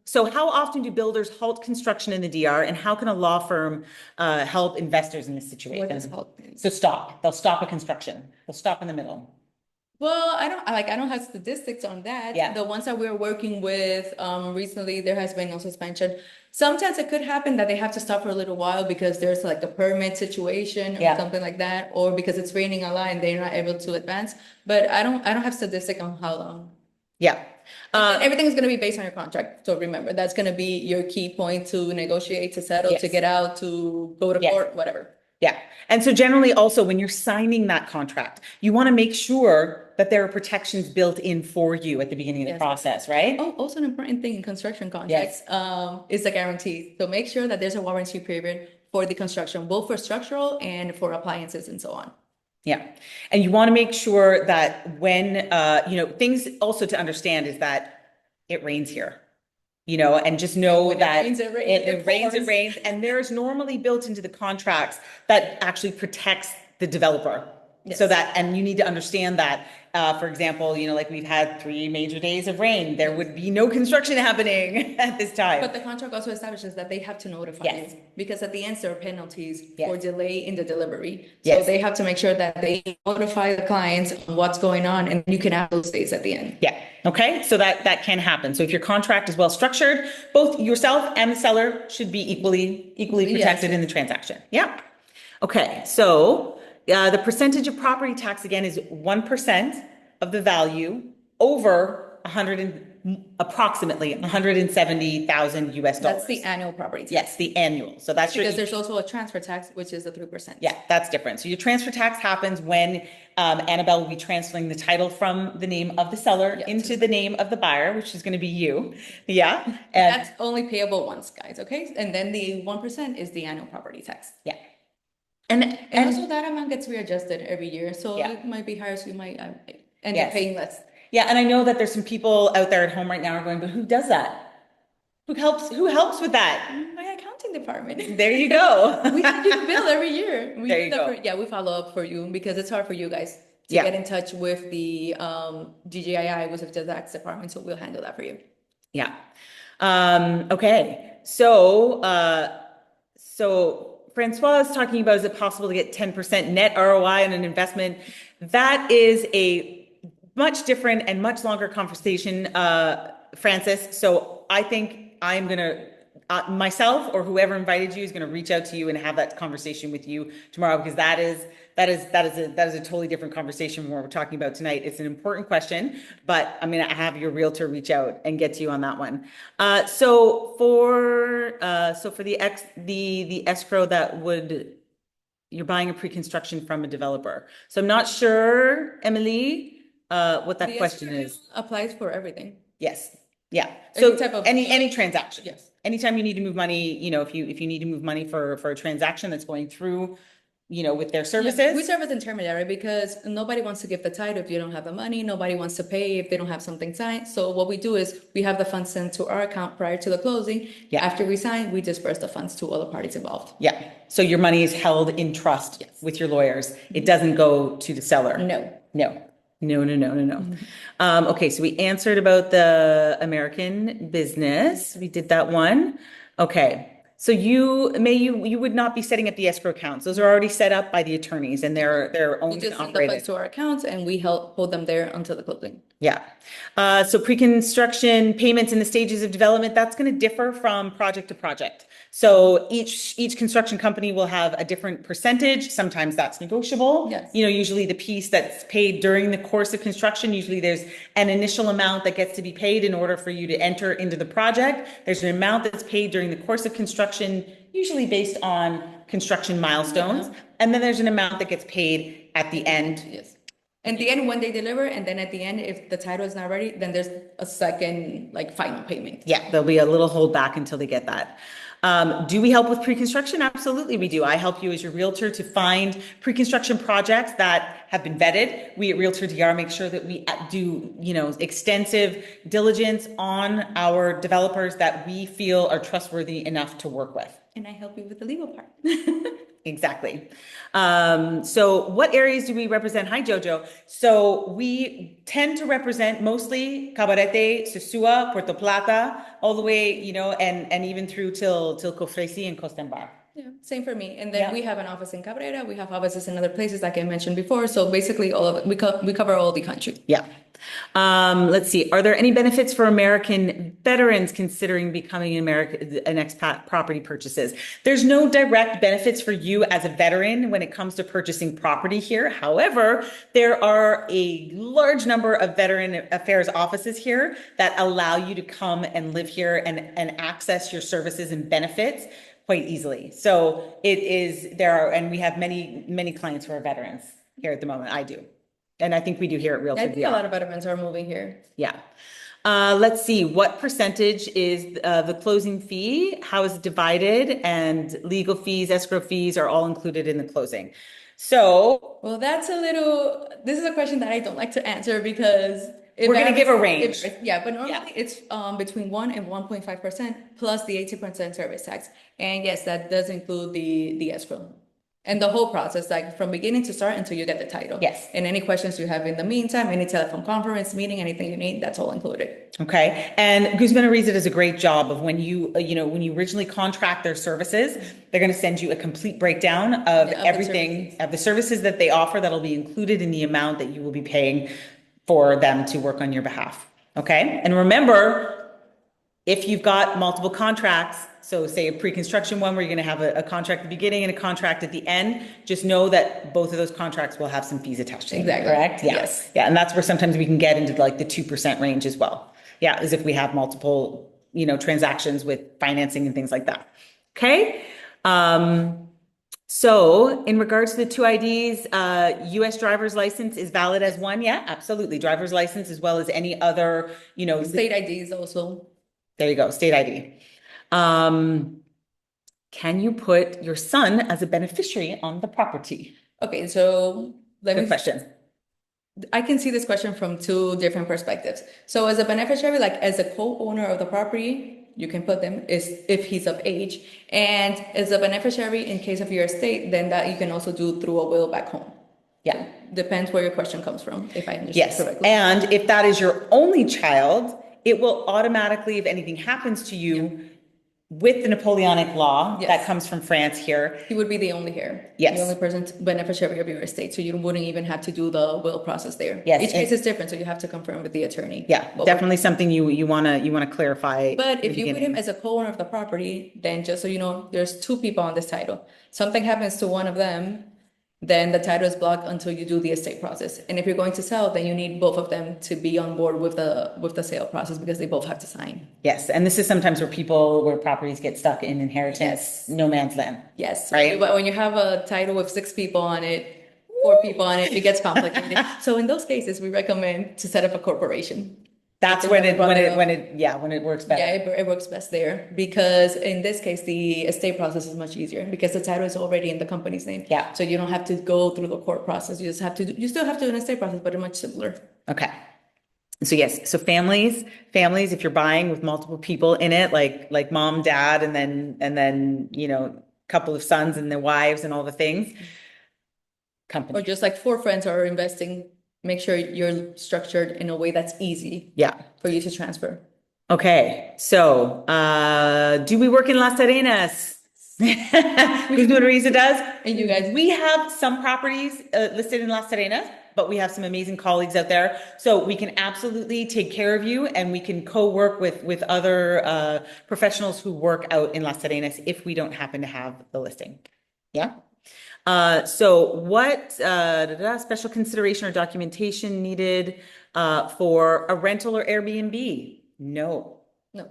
So how often do builders halt construction in the DR, and how can a law firm help investors in this situation? What is halt? So stop. They'll stop a construction. They'll stop in the middle. Well, I don't have statistics on that. Yeah. The ones that we're working with, recently, there has been no suspension. Sometimes it could happen that they have to stop for a little while because there's like a permit situation or something like that, or because it's raining a lot and they're not able to advance. But I don't have statistic on how long. Yeah. Everything is going to be based on your contract. So remember, that's going to be your key point to negotiate, to settle, to get out, to go to court, whatever. Yeah. And so generally also when you're signing that contract, you want to make sure that there are protections built in for you at the beginning of the Yes. process, right? Oh, also an important thing in construction contracts is the guarantee. So make sure that there's a warranty period for the construction, both for structural and for appliances and so on. Yeah. And you want to make sure that when, things also to understand is that it rains here, and just know When it that rains, it rains. it rains, it rains. And there is normally built into the contracts that actually protects the developer. Yes. So that, and you need to understand that, for example, like we've had 3 major days of rain, there would be no construction happening at this time. But the contract also establishes that they have to notify Yes. you, because at the end there are penalties Yes. for delay in the delivery. Yes. So they have to make sure that they notify the clients on what's going on, and you can have those days at the end. Yeah. Okay. So that can happen. So if your contract is well structured, both yourself and the seller should be equally protected Yes. in the transaction. Yeah. Okay. So the percentage of property tax again is 1% of the value over approximately 170,000 US dollars. That's the annual property tax. Yes, the annual. So that's Because there's also a transfer tax, which is the 3%. Yeah, that's different. So your transfer tax happens when Annabelle will be transferring the title from the name of the seller into the name of the buyer, which is going to be you. Yeah. And That's only payable once, guys, okay? And then the 1% is the annual property tax. yeah. And also that amount gets readjusted every year. So Yeah. it might be higher, so you might end Yes. up paying less. Yeah, and I know that there's some people out there at home right now are going, but who does that? Who helps with that? My accounting department. There you go. We send you the bill every year. There you go. We follow up for you because it's hard for you guys to Yeah. get in touch with the DGII, which is the tax department. So we'll handle that for you. Yeah. Okay. So Francois is talking about, is it possible to get 10% net ROI on an investment? That is a much different and much longer conversation, Francis. So I think I'm going to, myself or whoever invited you is going to reach out to you and have that conversation with you tomorrow, because that is a totally different conversation from what we're talking about tonight. It's an important question, but I'm going to have your realtor reach out and get to you on that one. So for the escrow you're buying a pre-construction from a developer. So I'm not sure, Emily, what that question is. Applies for everything. Yes. Yeah. So Any type of- any transaction. Yes. Anytime you need to move money, if you need to move money for a transaction that's going through, with their services. We serve as intermediary because nobody wants to give the title if you don't have the money. Nobody wants to pay if they don't have something signed. So what we do is we have the funds sent to our account prior to the closing. Yeah. After we sign, we disperse the funds to all the parties involved. Yeah. So your money is held in trust with your lawyers. It doesn't go to the seller. No. Okay, so we answered about the American business. We did that one. Okay. So you would not be setting up the escrow accounts. Those are already set up by the attorneys and they're We owned and just send the operated. funds to our accounts and we hold them there until the closing. Yeah. So pre-construction payments in the stages of development, that's going to differ from project to project. So each construction company will have a different percentage. Sometimes that's negotiable. Yes. Usually the piece that's paid during the course of construction, usually there's an initial amount that gets to be paid in order for you to enter into the project. There's an amount that's paid during the course of construction, usually based on construction milestones. Yeah. And then there's an amount that gets paid at the end. Yes. And the end when they deliver, and then at the end, if the title is not ready, then there's a second final payment. Yeah, there'll be a little holdback until they get that. Do we help with pre-construction? Absolutely, we do. I help you as your realtor to find pre-construction projects that have been vetted. We at RealtorDR make sure that we do, extensive diligence on our developers that we feel are trustworthy enough to work with. And I help you with the legal part. Exactly. So what areas do we represent? Hi, Jojo. So we tend to represent mostly Cabarete, Sosua, Puerto Plata, all the way, and even through till Cofresi and Costembar. Yeah, same for me. And then we have an office in Cabarete. We have offices in other places, like I mentioned before. So basically, all of it, we cover all the country. Yeah. Let's see. Are there any benefits for American veterans considering becoming an expat property purchases? There's no direct benefits for you as a veteran when it comes to purchasing property here. However, there are a large number of veteran affairs offices here that allow you to come and live here and access your services and benefits quite easily. So and we have many clients who are veterans here at the moment. I do. And I think we do here at I think a lot RealtorDR. of veterans are moving here. Yeah. Let's see, what percentage is the closing fee? How is it divided? And legal fees, escrow fees are all included in the closing. So Well, this is a question that I don't like to answer because it we're going to varies. give a range. Yeah, but normally it's between 1 and 1.5% plus the 18% service tax. And yes, that does include the escrow. And the whole process, like from beginning to start until you get the title. Yes. And any questions you have in the meantime, any telephone conference, meeting, anything you need, that's all included. Okay. And Guzman Ariza does a great job of when when you originally contract their services, they're going to send you a complete breakdown of Yeah, of the everything, of the services that they offer that'll be included in the amount that you will be paying for them to work on your behalf. Okay. And remember, if you've got multiple contracts, so say a pre-construction one where you're going to have a contract at the beginning and a contract at the end, just know that both of those contracts will have some fees attached to them. Exactly. Correct? Yeah. Yes. Yeah. And that's where sometimes we can get into like the 2% range as well. Yeah. As if we have multiple, transactions with financing and things like that. Okay. So in regards to the two IDs, US driver's license is valid as one. Yeah, absolutely. Driver's license as well as any other, State IDs also. there you go, state ID. Can you put your son as a beneficiary on the property? Okay, so Good question. I can see this question from two different perspectives. So as a beneficiary, like as a co-owner of the property, you can put them if he's of age. And as a beneficiary in case of your estate, then that you can also do through a will back home. Yeah. Depends where your question comes from, if I understand Yes. correctly. And if that is your only child, it will automatically, if anything happens to you with the Napoleonic law Yes. that comes from France here. He would be the only heir. Yes. The only person beneficiary of your estate. So you wouldn't even have to do the will process there. Yes, Each case is different, so you have to confirm with the attorney. Yeah, definitely something you wanna clarify. But in if the you put beginning. him as a co-owner of the property, then just so you know, there's two people on this title. Something happens to one of them, then the title is blocked until you do the estate process. And if you're going to sell, then you need both of them to be on board with the sale process because they both have to sign. Yes, and this is sometimes where properties get stuck in inheritance, Yes. no man's land. Yes, Right. But when you have a title with 6 people on it, 4 people on it, it gets complicated. So in those cases, we recommend to set up a corporation. That's when it works better. Yeah, it works best there because in this case, the estate process is much easier because the title is already in the company's name. Yeah. So you don't have to go through the court process. You still have to do an estate process, but it's much simpler. Okay. So yes, so families, if you're buying with multiple people in it, like mom, dad, and then couple of sons and their wives and all the things. Company. Or just like 4 friends are investing, make sure you're structured in a way that's easy. Yeah. For you to transfer. Okay. So, do we work in Las Arenas? Guzman Ariza does. And you guys, We have some properties listed in Las Arenas, but we have some amazing colleagues out there. So we can absolutely take care of you and we can co-work with other professionals who work out in Las Arenas if we don't happen to have the listing. Yeah. So what special consideration or documentation needed for a rental or Airbnb? No,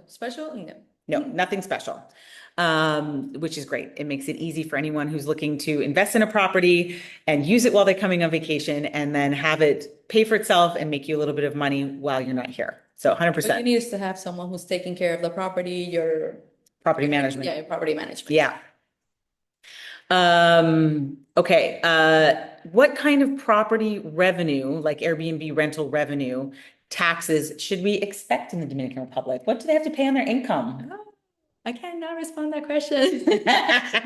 special? No. no, nothing special. Which is great. It makes it easy for anyone who's looking to invest in a property and use it while they're coming on vacation and then have it pay for itself and make you a little bit of money while you're not here. So 100%. But you need to have someone who's taking care of the property, your property management. Yeah, your property management. Yeah. Okay. What kind of property revenue, like Airbnb rental revenue, taxes should we expect in the Dominican Republic? What do they have to pay on their income? I cannot respond that question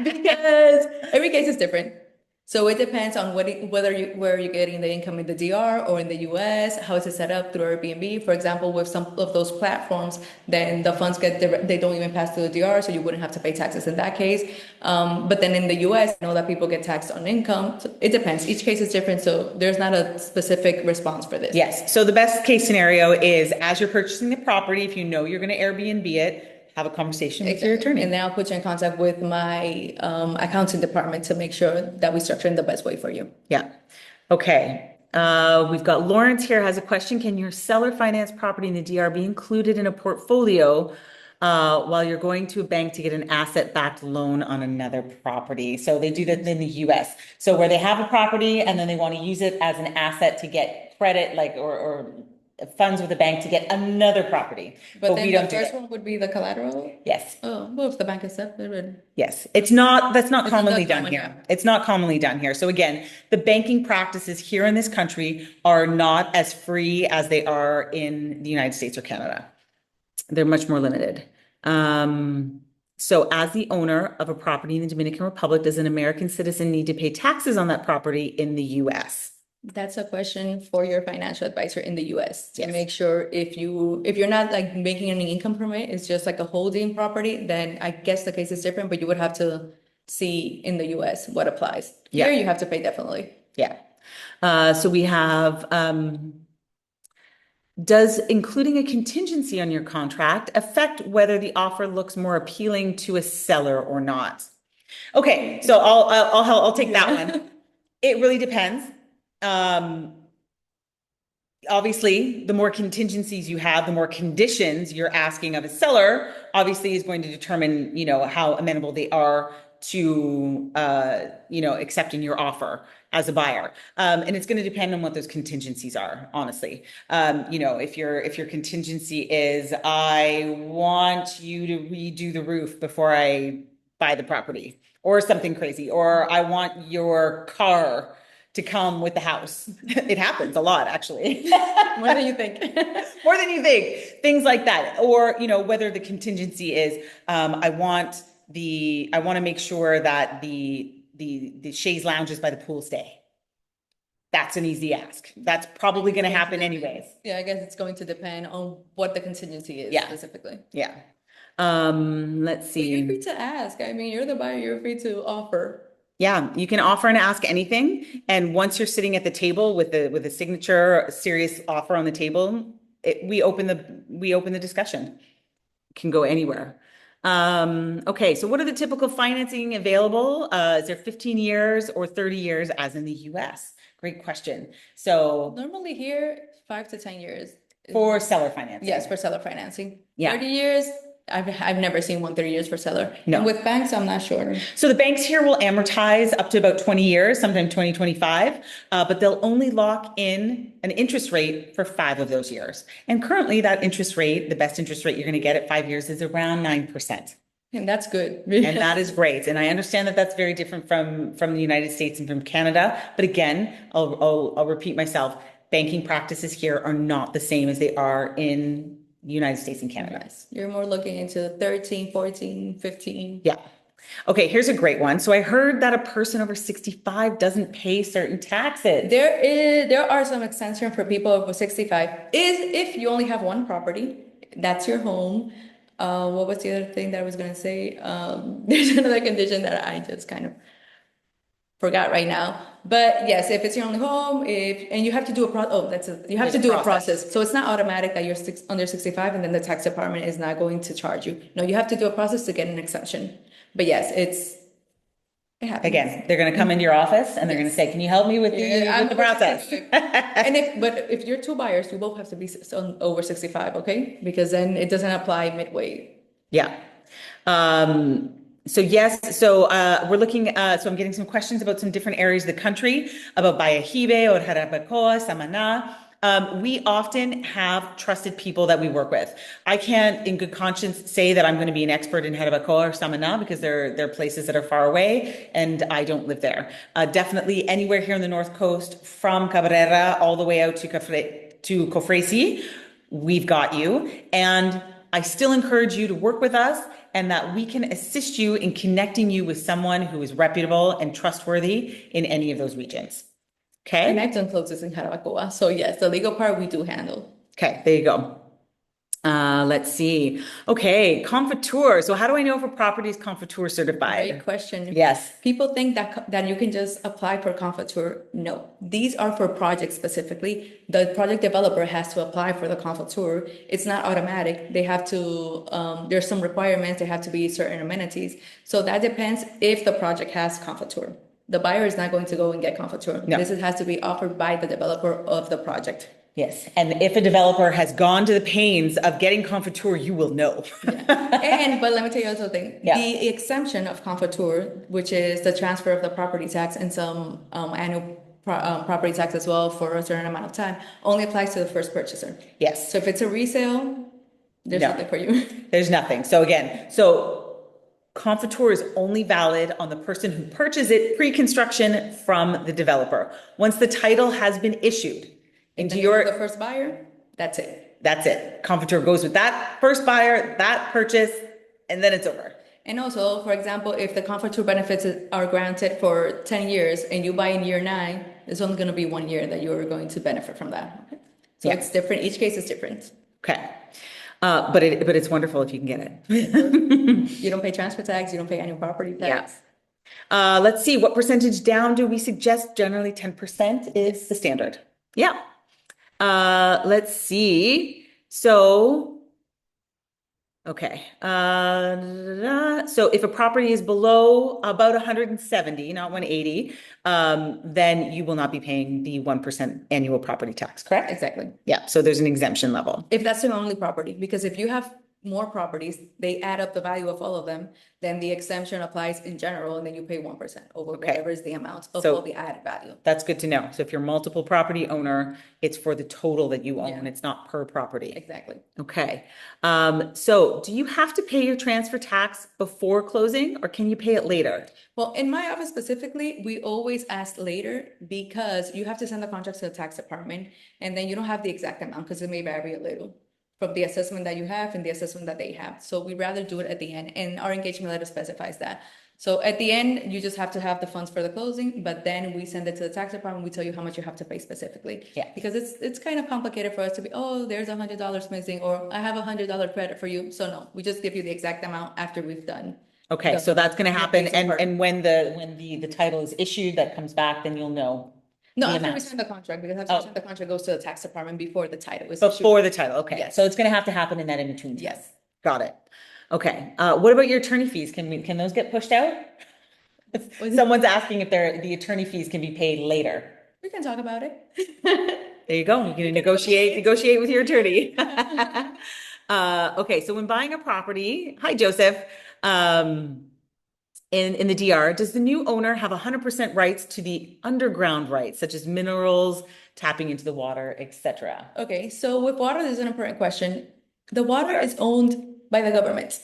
because every case is different. So it depends on where you're getting the income in the DR or in the US, how is it set up through Airbnb. For example, with some of those platforms, then the funds they don't even pass through the DR, so you wouldn't have to pay taxes in that case. But then in the US, I know that people get taxed on income. So it depends. Each case is different, so there's not a specific response for this. Yes. So the best case scenario is as you're purchasing the property, if you know you're going to Airbnb it, have a conversation with your attorney. And then I'll put you in contact with my accounting department to make sure that we structure in the best way for you. Yeah. Okay. We've got Lawrence here has a question. Can your seller finance property in the DR be included in a portfolio while you're going to a bank to get an asset-backed loan on another property. So they do that in the US. So where they have a property and then they want to use it as an asset to get credit, like, or funds with the bank to get another property. But we then the don't do first that. one would be the collateral? Yes. Oh, well, if the bank accepts it, then Yes, that's not It's not commonly done common, here. yeah. It's not commonly done here. So again, the banking practices here in this country are not as free as they are in the United States or Canada. They're much more limited. So as the owner of a property in the Dominican Republic, does an American citizen need to pay taxes on that property in the US? that's a question for your financial advisor in the US to Yes. make sure if you're not like making any income from it, it's just like a holding property, then I guess the case is different, but you would have to see in the US what applies. Yeah. Here you have to pay definitely. Yeah. So we have, does including a contingency on your contract affect whether the offer looks more appealing to a seller or not? Okay, so I'll take that one. It really depends. Obviously, the more contingencies you have, the more conditions you're asking of a seller, obviously is going to determine, how amenable they are to, accepting your offer as a buyer. And it's going to depend on what those contingencies are, honestly. If your contingency is, I want you to redo the roof before I buy the property, or something crazy, or I want your car to come with the house. It happens a lot, actually. More than you think. More than you think. Things like that. Or, whether the contingency is, I want to make sure that the chaise lounges by the pool stay. That's an easy ask. That's probably going to happen anyways. Yeah, I guess it's going to depend on what the contingency is Yeah. specifically. Yeah. Let's But you're see. free to ask. I mean, you're the buyer, you're free to offer. Yeah, you can offer and ask anything. And once you're sitting at the table with a signature, a serious offer on the table, we open the discussion. Can go anywhere. Okay, so what are the typical financing available? Is there 15 years or 30 years as in the US? Great question. So Normally here, 5 to 10 years. for seller financing. Yes, for seller financing. Yeah. 30 years, I've never seen 30 years for seller. No. And with banks, I'm not sure. So the banks here will amortize up to about 20 years, sometime 2025, but they'll only lock in an interest rate for 5 of those years. And currently that interest rate, the best interest rate you're going to get at 5 years is around 9%. And that's good. And that is great. And I understand that that's very different from the United States and from Canada. But again, I'll repeat myself. Banking practices here are not the same as they are in the United States and Canada. Yes, you're more looking into 13, 14, 15. Yeah. Okay, here's a great one. So I heard that a person over 65 doesn't pay certain taxes. There are some extensions for people over 65. Is if you only have one property, that's your home. What was the other thing that I was gonna say? There's another condition that I just kind of forgot right now. But yes, if it's your only home, and you have to do you have to do a process. So it's not automatic that you're under 65 and then the tax department is not going to charge you. No, you have to do a process to get an exemption. But yes, it happens. Again, they're going to come into your office and they're going to say, "Can you help me with the process?" And if you're two buyers, you both have to be over 65, okay? Because then it doesn't apply midway. Yeah. So yes, we're looking, so I'm getting some questions about some different areas of the country, about Bayahibe or Jarabacoa, Samana. We often have trusted people that we work with. I can't in good conscience say that I'm going to be an expert in Jarabacoa or Samana because they're places that are far away and I don't live there. Definitely anywhere here on the North Coast from Cabarete all the way out to Cofresi, we've got you. And I still encourage you to work with us and that we can assist you in connecting you with someone who is reputable and trustworthy in any of those regions. Okay. And I've done closes in Jarabacoa. So yes, the legal part we do handle. Okay, there you go. Let's see. Okay, Confiture. So how do I know if a property is Confiture certified? Great question. Yes. People think that you can just apply for Confiture. No, these are for projects specifically. The project developer has to apply for the Confiture. It's not automatic. They have to, there's some requirements. There have to be certain amenities. So that depends if the project has Confiture. The buyer is not going to go and get Confiture. No. This has to be offered by the developer of the project. Yes. And if a developer has gone to the pains of getting Confiture, you will know. But let me tell you something. Yeah. The exemption of Confiture, which is the transfer of the property tax and some annual property tax as well for a certain amount of time, only applies to the first purchaser. Yes. So if it's a resale, there's No. nothing for you. There's nothing. So again, Confiture is only valid on the person who purchased it pre-construction from the developer. Once the title has been issued into The first buyer, that's it. that's it. Confiture goes with that first buyer, that purchase, and then it's over. And also, for example, if the Confiture benefits are granted for 10 years and you buy in year 9, it's only going to be 1 year that you're going to benefit from that. Okay? So it's different. Each case is different. Okay. But it's wonderful if you can get it. You don't pay transfer tax, you don't pay annual property tax. Let's see, what percentage down do we suggest? Generally 10% is the standard. Yeah. Let's see. So, okay. So if a property is below about 170, not 180, then you will not be paying the 1% annual property tax, correct? Exactly. Yeah. So there's an exemption level. If that's the only property, because if you have more properties, they add up the value of all of them, then the exemption applies in general, and then you pay 1% over whatever is the amount of all the added value. That's good to know. So if you're a multiple property owner, it's for the total that you own. It's not per property. Exactly. Okay. So do you have to pay your transfer tax before closing, or can you pay it later? Well, in my office specifically, we always ask later because you have to send the contract to the tax department, and then you don't have the exact amount because it may vary a little from the assessment that you have and the assessment that they have. So we rather do it at the end, and our engagement letter specifies that. So at the end, you just have to have the funds for the closing, but then we send it to the tax department. We tell you how much you have to pay specifically. Yeah. Because it's kind of complicated for us to be, oh, there's $100 missing, or I have $100 credit for you. So no, we just give you the exact amount after we've done. Okay, so that's going to happen, and when the title is issued, that comes back, then you'll know. No, after we sign the contract, because after the contract goes to the tax department before the title is issued. Before the title, okay. Yes. So it's going to have to happen in that in between. Yes. Got it. Okay. What about your attorney fees? Can those get pushed out? Someone's asking if the attorney fees can be paid later. We can talk about it. There you go. You can negotiate with your attorney. Okay, so when buying a property, hi Joseph, in the DR, does the new owner have 100% rights to the underground rights, such as minerals, tapping into the water, etc.? Okay, so with water, there's an important question. The water is owned by the government,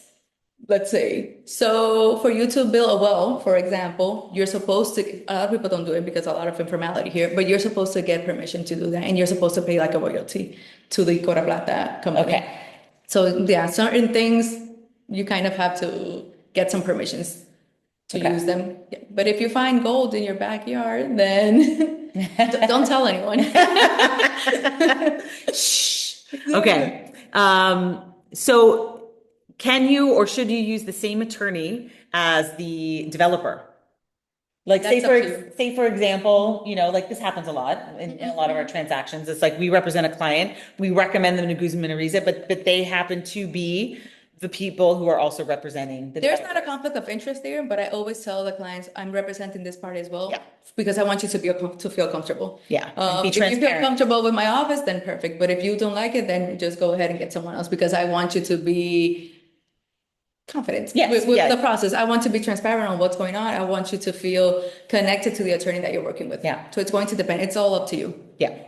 let's say. So for you to build a well, for example, you're supposed to, a lot of people don't do it because a lot of informality here, but you're supposed to get permission to do that, and you're supposed to pay like a royalty to the Cora Plata company. Okay. So yeah, certain things you kind of have to get some permissions to use them. Yeah. But if you find gold in your backyard, then don't tell anyone. Shh. Okay. So can you or should you use the same attorney as the developer? Like say for example, like this happens a lot in a lot of our transactions. It's like we represent a client, we recommend them to Guzman and Riza, but they happen to be the people who are also representing the There's developer. not a conflict of interest there, but I always tell the clients I'm representing this party as well. Yeah. Because I want you to feel comfortable. Yeah. Be if you feel comfortable with my office, then perfect. But if you don't like it, then just go ahead and get someone else, because I want you to be confident with the process. I want to be transparent on what's going on. I want you to feel connected to the attorney that you're working with. Yeah. So it's going to depend. It's all up to you. Yeah.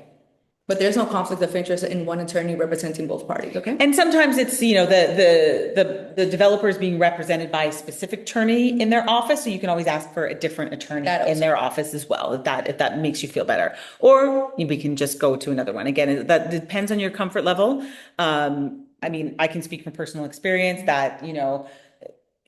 But there's no conflict of interest in one attorney representing both parties, okay? And sometimes it's, the developer is being represented by a specific attorney in their office, so you can always ask for a different attorney in their office as well, if that makes you feel better. Or we can just go to another one. Again, that depends on your comfort level. I can speak from personal experience that,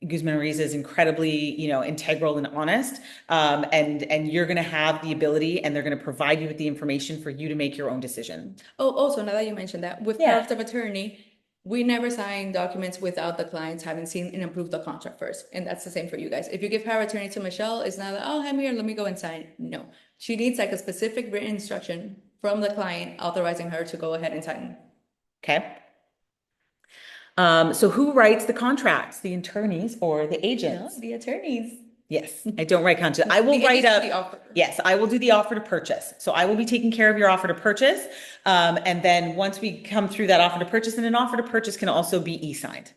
Guzman Riza is incredibly, integral and honest. And you're going to have the ability, and they're going to provide you with the information for you to make your own decision. Oh, also, now that you mentioned that, with powers of attorney, we never sign documents without the clients having seen and approved the contract first. And that's the same for you guys. If you give power of attorney to Michelle, it's not like, oh, I'm here, let me go and sign. No, she needs like a specific written instruction from the client authorizing her to go ahead and sign. Okay. So who writes the contracts, the attorneys or the agents? No, the attorneys. Yes, I don't write contract. I will The write interest, the up. offer. Yes, I will do the offer to purchase. So I will be taking care of your offer to purchase. And then once we come through that offer to purchase, and an offer to purchase can also be e-signed.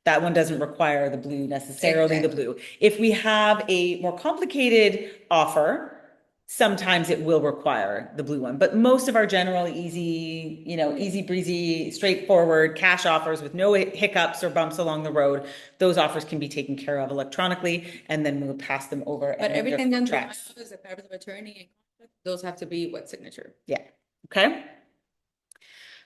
That one doesn't require the blue necessarily, the Exactly. blue. If we have a more complicated offer, sometimes it will require the blue one. But most of our general easy, easy breezy, straightforward cash offers with no hiccups or bumps along the road, those offers can be taken care of electronically, and then we'll pass them over. But and everything done through my tracks. office, the powers of attorney, and contract, those have to be what signature? Yeah. Okay.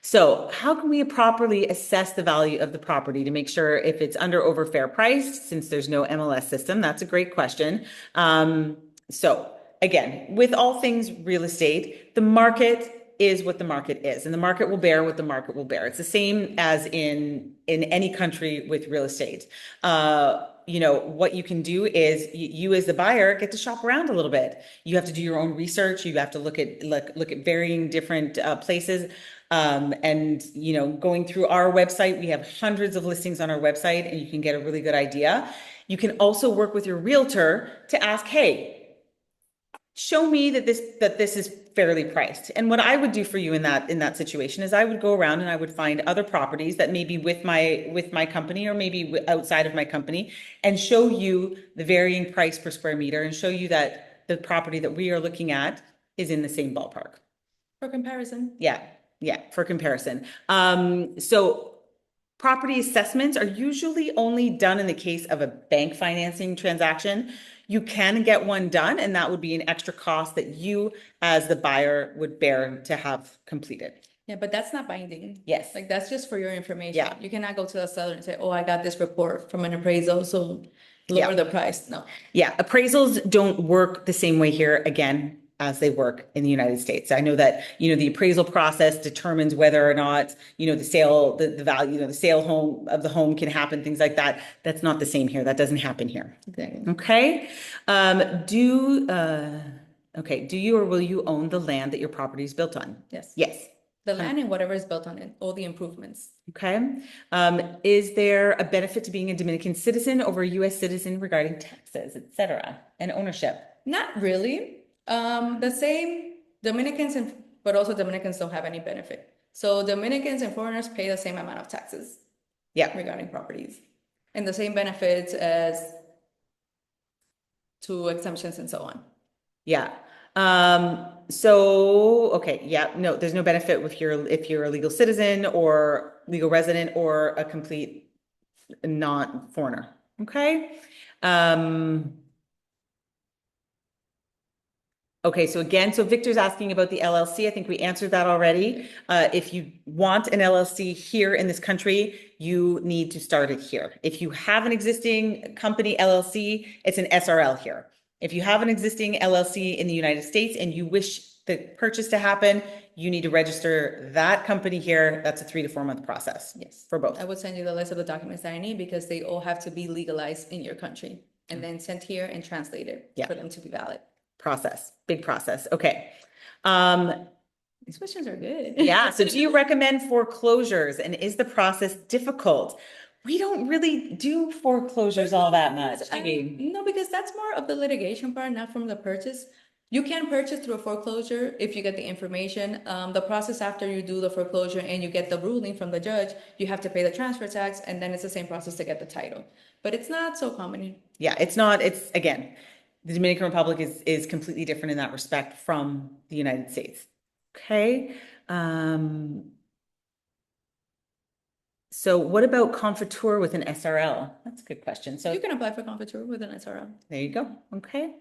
So how can we properly assess the value of the property to make sure if it's under over fair price, since there's no MLS system? That's a great question. So again, with all things real estate, the market is what the market is, and the market will bear what the market will bear. It's the same as in any country with real estate. What you can do is you as the buyer get to shop around a little bit. You have to do your own research. You have to look at varying different places. And going through our website, we have hundreds of listings on our website, and you can get a really good idea. You can also work with your realtor to ask, hey, show me that this is fairly priced. And what I would do for you in that situation is I would go around and I would find other properties that may be with my company or maybe outside of my company, and show you the varying price per square meter, and show you that the property that we are looking at is in the same ballpark. For comparison. Yeah, for comparison. So property assessments are usually only done in the case of a bank financing transaction. You can get one done, and that would be an extra cost that you as the buyer would bear to have completed. Yeah, but that's not binding. Yes. Like, that's just for your information. Yeah. You cannot go to the seller and say, oh, I got this report from an appraisal, so lower the price. No. Yeah, appraisals don't work the same way here, again, as they work in the United States. I know that, the appraisal process determines whether or not, the sale, the value, the sale home of the home can happen, things like that. That's not the same here. That doesn't happen here. Exactly. Okay. Do you or will you own the land that your property is built on? Yes. Yes. The land and whatever is built on it, all the improvements. Okay. Is there a benefit to being a Dominican citizen over a US citizen regarding taxes, et cetera, and ownership? Not really. The same Dominicans but also Dominicans don't have any benefit. So Dominicans and foreigners pay the same amount of taxes. Yeah. Regarding properties, and the same benefits as to exemptions and so on. Yeah. Okay. Yeah. No, there's no benefit if you're a legal citizen or legal resident or a complete non-foreigner. Okay. Okay, so Victor's asking about the LLC. I think we answered that already. If you want an LLC here in this country, you need to start it here. If you have an existing company LLC, it's an SRL here. If you have an existing LLC in the United States and you wish the purchase to happen, you need to register that company here. That's a 3 to 4 month process. Yes. For both. I will send you the list of the documents that I need because they all have to be legalized in your country and then sent here and translated for them to be valid. Big process. Okay. These questions are good. Yeah. So do you recommend foreclosures, and is the process difficult? We don't really do foreclosures all that much. No, because that's more of the litigation part, not from the purchase. You can purchase through a foreclosure if you get the information. The process after you do the foreclosure and you get the ruling from the judge, you have to pay the transfer tax, and then it's the same process to get the title. But it's not so common. Yeah, it's not. It's, again, the Dominican Republic is completely different in that respect from the United States. Okay. So what about confiture with an SRL? That's a good question. So you can apply for confiture with an SRL. There you go. Okay.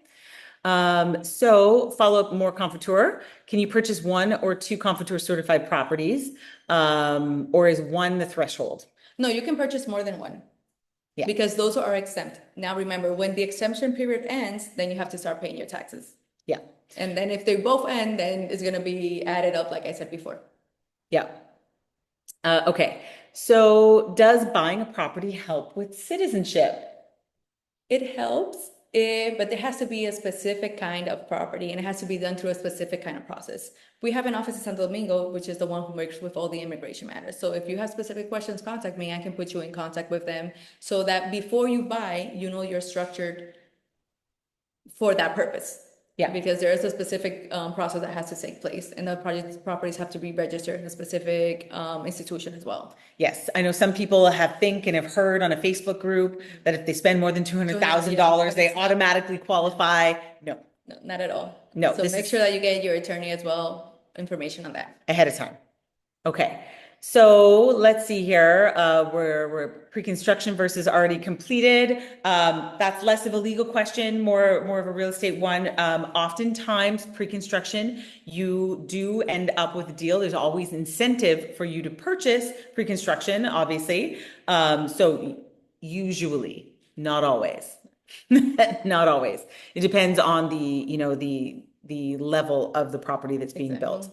So follow up more confiture. Can you purchase 1 or 2 confiture certified properties? Or is 1 the threshold? No, you can purchase more than 1. Yeah. Because those are exempt. Now remember, when the exemption period ends, then you have to start paying your taxes. Yeah. And then if they both end, then it's going to be added up, like I said before. Yeah. Okay. So does buying a property help with citizenship? It helps, but there has to be a specific kind of property, and it has to be done through a specific kind of process. We have an office in Santo Domingo, which is the one who works with all the immigration matters. So if you have specific questions, contact me. I can put you in contact with them so that before you buy, you know you're structured for that purpose. Yeah. Because there is a specific process that has to take place, and the properties have to be registered in a specific institution as well. Yes, I know some people think and have heard on a Facebook group that if they spend more than $200,000, they automatically qualify. No, No, not at all. No, So this make is- sure that you get your attorney as well, information on that. ahead of time. Okay, so let's see here. We're pre-construction versus already completed. That's less of a legal question, more of a real estate one. Oftentimes, pre-construction, you do end up with a deal. There's always incentive for you to purchase pre-construction, obviously. So usually, not always. Not always. It depends on the level of the property that's being built.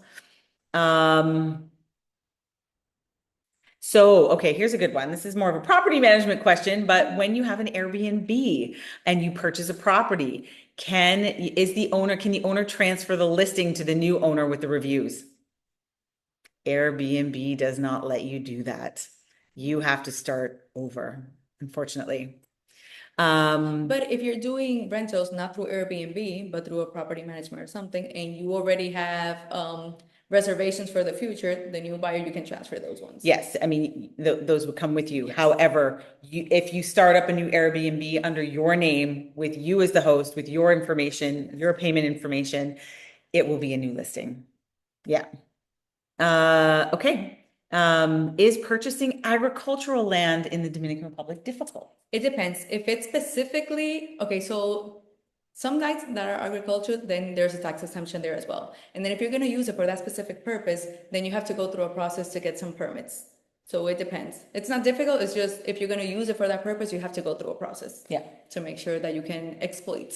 So, okay, here's a good one. This is more of a property management question, but when you have an Airbnb and you purchase a property, can the owner transfer the listing to the new owner with the reviews? Airbnb does not let you do that. You have to start over, unfortunately. But if you're doing rentals not through Airbnb, but through a property management or something, and you already have reservations for the future, the new buyer, you can transfer those ones. Yes, I mean, those would come with you. However, if you start up a new Airbnb under your name, with you as the host, with your information, your payment information, it will be a new listing. Yeah. Okay. Is purchasing agricultural land in the Dominican Republic difficult? It depends. If it's specifically, okay, so some sites that are agriculture, then there's a tax exemption there as well. And then if you're going to use it for that specific purpose, then you have to go through a process to get some permits. So it depends. It's not difficult. It's just if you're going to use it for that purpose, you have to go through a process. Yeah. To make sure that you can exploit.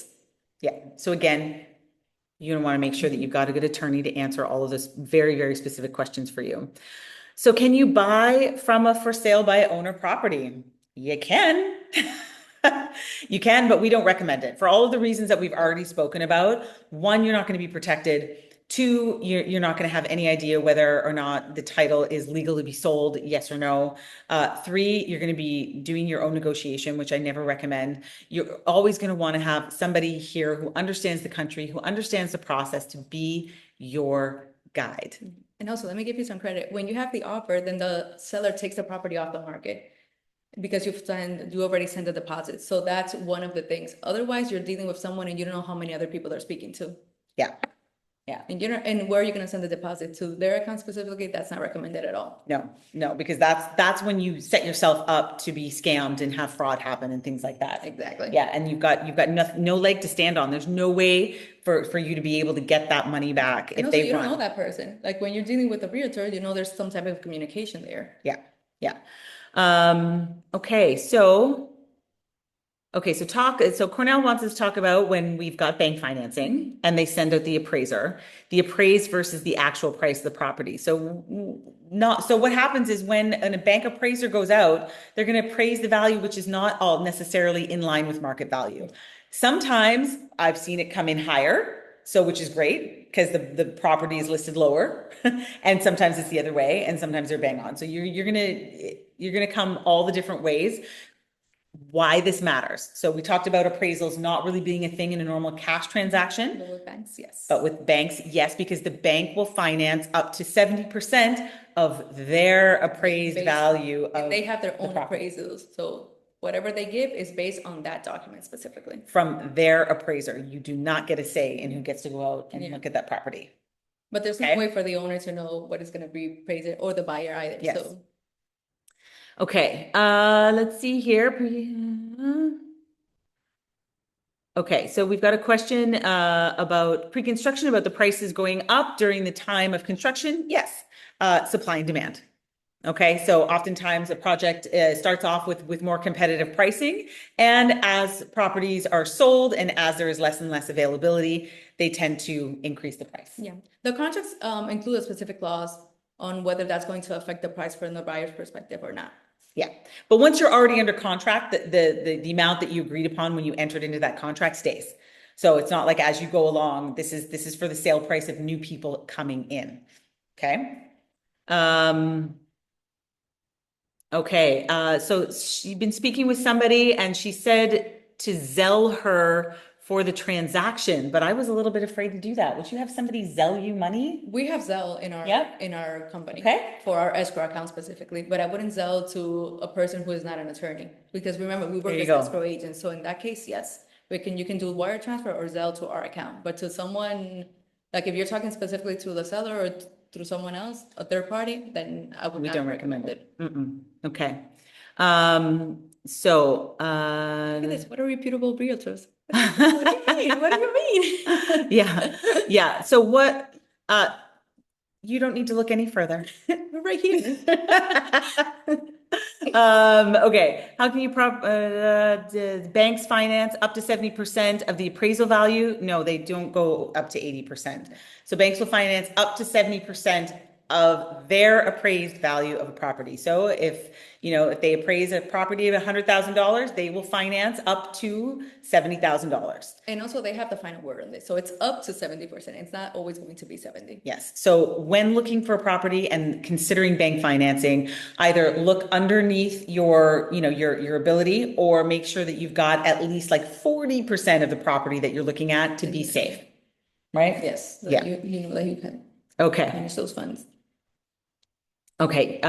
Yeah. So again, you're going to want to make sure that you've got a good attorney to answer all of this very, very specific questions for you. So can you buy from a for sale by owner property? You can. You can, but we don't recommend it for all of the reasons that we've already spoken about. One, you're not going to be protected. Two, you're not going to have any idea whether or not the title is legal to be sold, yes or no. Three, you're going to be doing your own negotiation, which I never recommend. You're always going to want to have somebody here who understands the country, who understands the process to be your guide. And also, let me give you some credit. When you have the offer, then the seller takes the property off the market because you already sent the deposit. So that's one of the things. Otherwise, you're dealing with someone and you don't know how many other people they're speaking to. Yeah. Yeah. And where are you going to send the deposit to? Their account specifically? That's not recommended at all. No, because that's when you set yourself up to be scammed and have fraud happen and things like that. Exactly. Yeah, and you've got no leg to stand on. There's no way for you to be able to get that money back if they you run. don't know that person. Like when you're dealing with a realtor, there's some type of communication there. Yeah. Yeah. Okay, so Cornell wants us to talk about when we've got bank financing and they send out the appraised versus the actual price of the property. So what happens is when a bank appraiser goes out, they're going to appraise the value, which is not all necessarily in line with market value. Sometimes I've seen it come in higher, which is great because the property is listed lower, and sometimes it's the other way, and sometimes they're bang on. So you're gonna come all the different ways. Why this matters. So we talked about appraisals not really being a thing in a normal cash transaction. But with banks, yes. But with banks, yes, because the bank will finance up to 70% of their appraised value. And they have their own appraisals. So whatever they give is based on that document specifically. From their appraiser. You do not get a say in who gets to go out and look at that property. But there's no way for the owner to know what is going to be appraised or the buyer either. Yes. So. Okay, let's see here. Okay, so we've got a question about pre-construction, about the prices going up during the time of construction. Yes, supply and demand. Okay, so oftentimes a project starts off with more competitive pricing, and as properties are sold and as there is less and less availability, they tend to increase the price. Yeah, the contracts include a specific clause on whether that's going to affect the price from the buyer's perspective or not. Yeah, but once you're already under contract, the amount that you agreed upon when you entered into that contract stays. So it's not like as you go along, this is for the sale price of new people coming in. Okay. Okay, so she'd been speaking with somebody and she said to Zelle her for the transaction, but I was a little bit afraid to do that. Would you have somebody Zelle you money? We have Zelle in our Yep. in our company Okay. for our escrow account specifically, but I wouldn't Zelle to a person who is not an attorney because remember we work There you as go. escrow agents. So in that case, yes, you can do wire transfer or Zelle to our account, but to someone like if you're talking specifically to the seller or through someone else, a third party, then I would We not don't recommend it. Okay. Look at this, what a reputable realtors. What do you mean? What do you mean? Yeah, yeah. So what, you don't need to look any further. We're right here. Okay, how can you banks finance up to 70% of the appraisal value? No, they don't go up to 80%. So banks will finance up to 70% of their appraised value of a property. So if they appraise a property at $100,000, they will finance up to $70,000. And also they have the final word on this. So it's up to 70%. It's not always going to be 70. Yes. So when looking for a property and considering bank financing, either look underneath your ability or make sure that you've got at least like 40% of the property that you're looking at to be safe. Right? Yes. Yeah. You know that you can Okay. manage those funds. Okay,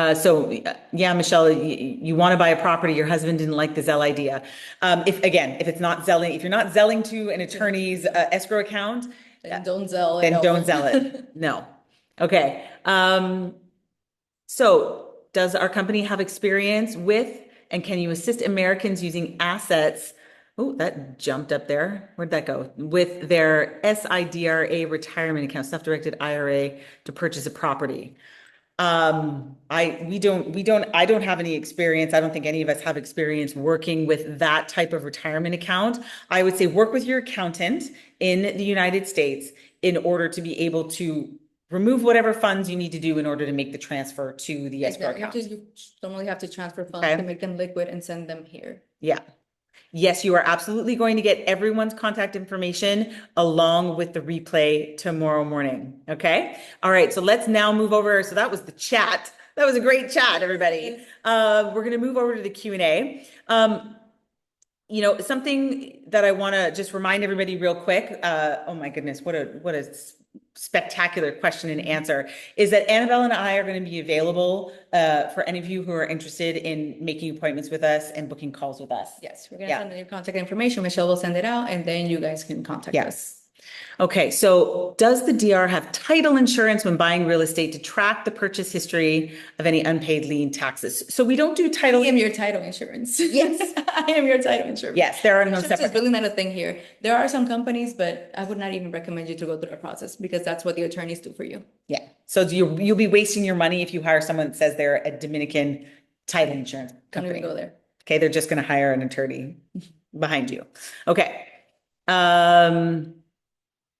yeah, Michelle, you want to buy a property, your husband didn't like the Zelle idea. If you're not zelling to an attorney's escrow account, Then don't Zelle it. then at don't all. Zelle it. No. Okay. So does our company have experience with, and can you assist Americans using assets? Oh, that jumped up there. Where'd that go? With their SIDRA retirement account, self-directed IRA to purchase a property. I don't have any experience. I don't think any of us have experience working with that type of retirement account. I would say work with your accountant in the United States in order to be able to remove whatever funds you need to do in order to make the transfer to the escrow account. You normally have to transfer funds Okay. to make them liquid and send them here. Yeah. Yes, you are absolutely going to get everyone's contact information along with the replay tomorrow morning. Okay. All right. So let's now move over. So that was the chat. That was a great chat, everybody. We're going to move over to the Q&A. Something that I want to just remind everybody real quick. Oh my goodness, what a spectacular question and answer is that Anabel and I are going to be available for any of you who are interested in making appointments with us and booking calls with us. Yes, we're going to send your contact information. Michelle will send it out and then you guys can contact us. Okay, so does the DR have title insurance when buying real estate to track the purchase history of any unpaid lien taxes? So we don't do title. I am your title insurance. Yes. I am your title insurance. Yes, there are no Insurance separate. is really not a thing here. There are some companies, but I would not even recommend you to go through the process because that's what the attorneys do for you. Yeah, so you'll be wasting your money if you hire someone that says they're a Dominican title insurance Don't company. even go there. Okay, they're just going to hire an attorney behind you. Okay.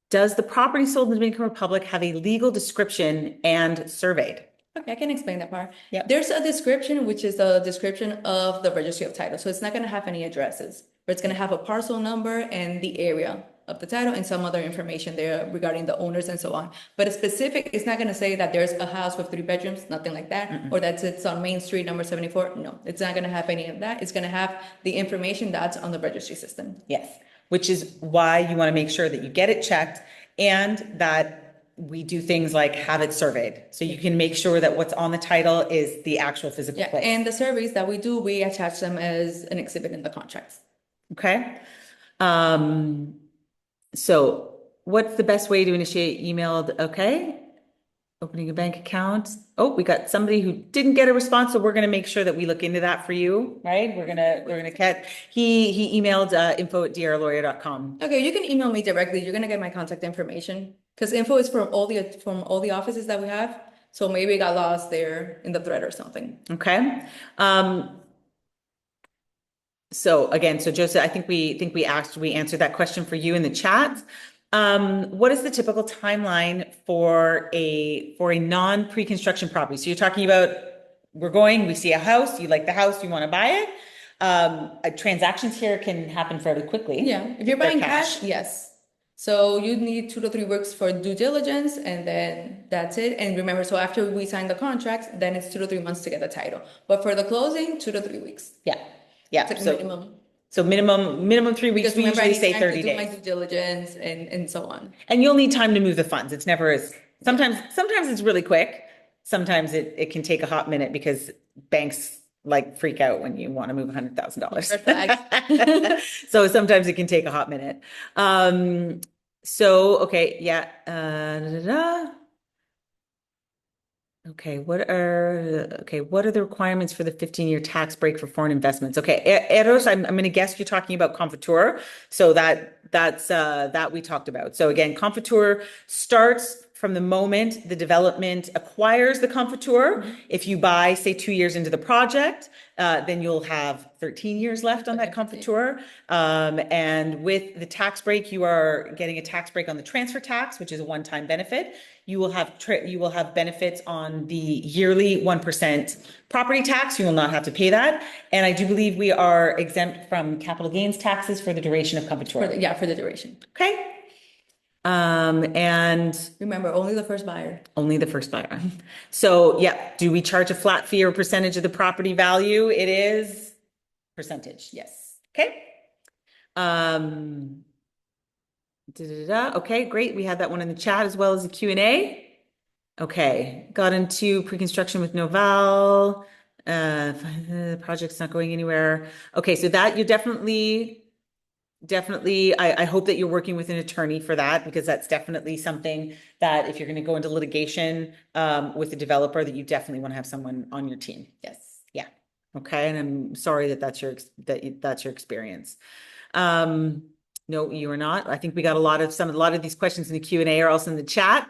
Does the property sold in the Dominican Republic have a legal description and surveyed? Okay, I can explain that part. Yep. There's a description, which is a description of the registry of title. So it's not going to have any addresses, but it's going to have a parcel number and the area of the title and some other information there regarding the owners and so on. But it's not going to say that there's a house with 3 bedrooms, nothing like that, or that it's on Main Street, number 74. No, it's not going to have any of that. It's going to have the information that's on the registry system. Yes, which is why you want to make sure that you get it checked and that we do things like have it surveyed. So you can make sure that what's on the title is the actual physical place. And the surveys that we do, we attach them as an exhibit in the contracts. Okay. So what's the best way to initiate emailed? Okay. Opening a bank account. Oh, we got somebody who didn't get a response. So we're going to make sure that we look into that for you, right? We're going to get, he emailed info@drlawyer.com. Okay, you can email me directly. You're going to get my contact information because info is from all the offices that we have. So maybe it got lost there in the thread or something. Okay. So again, so Joseph, I think we answered that question for you in the chat. What is the typical timeline for a non-pre-construction property? So you're talking about we see a house, you like the house, you want to buy it. Transactions here can happen fairly quickly. Yeah, if you're buying cash, yes. So you need 2 to 3 weeks for due diligence and then that's it. And remember, so after we sign the contracts, then it's 2 to 3 months to get the title. But for the closing, 2 to 3 weeks. Yeah. Yeah. It's like minimum. So minimum 3 weeks. Because We remember, I usually need say time 30 to do my days. due diligence and so on. And you'll need time to move the funds. It's never as, sometimes it's really quick. Sometimes it can take a hot minute because banks like freak out when you want to move $100,000. Red flags. So sometimes it can take a hot minute. So, okay, yeah. Okay, what are the requirements for the 15-year tax break for foreign investments? Okay, Eros, I'm going to guess you're talking about Confiture. So that we talked about. So again, Confiture starts from the moment the development acquires the Confiture. If you buy, say, 2 years into the project, then you'll have 13 years left on that Confiture. And with the tax break, you are getting a tax break on the transfer tax, which is a one-time benefit. You will have benefits on the yearly 1% property tax. You will not have to pay that. And I do believe we are exempt from capital gains taxes for the duration of Confiture. For the duration. Okay. And Remember, only the first buyer. only the first buyer. So yeah, do we charge a flat fee or percentage of the property value? It is percentage. Yes. Okay. Okay, great. We had that one in the chat as well as the Q&A. Okay, got into pre-construction with Noval. The project's not going anywhere. Okay, so that you definitely, I hope that you're working with an attorney for that, because that's definitely something that if you're going to go into litigation with the developer, that you definitely want to have someone on your team. Yes. Yeah. Okay, and I'm sorry that that's your experience. No, you are not. I think we got a lot of these questions in the Q&A are also in the chat.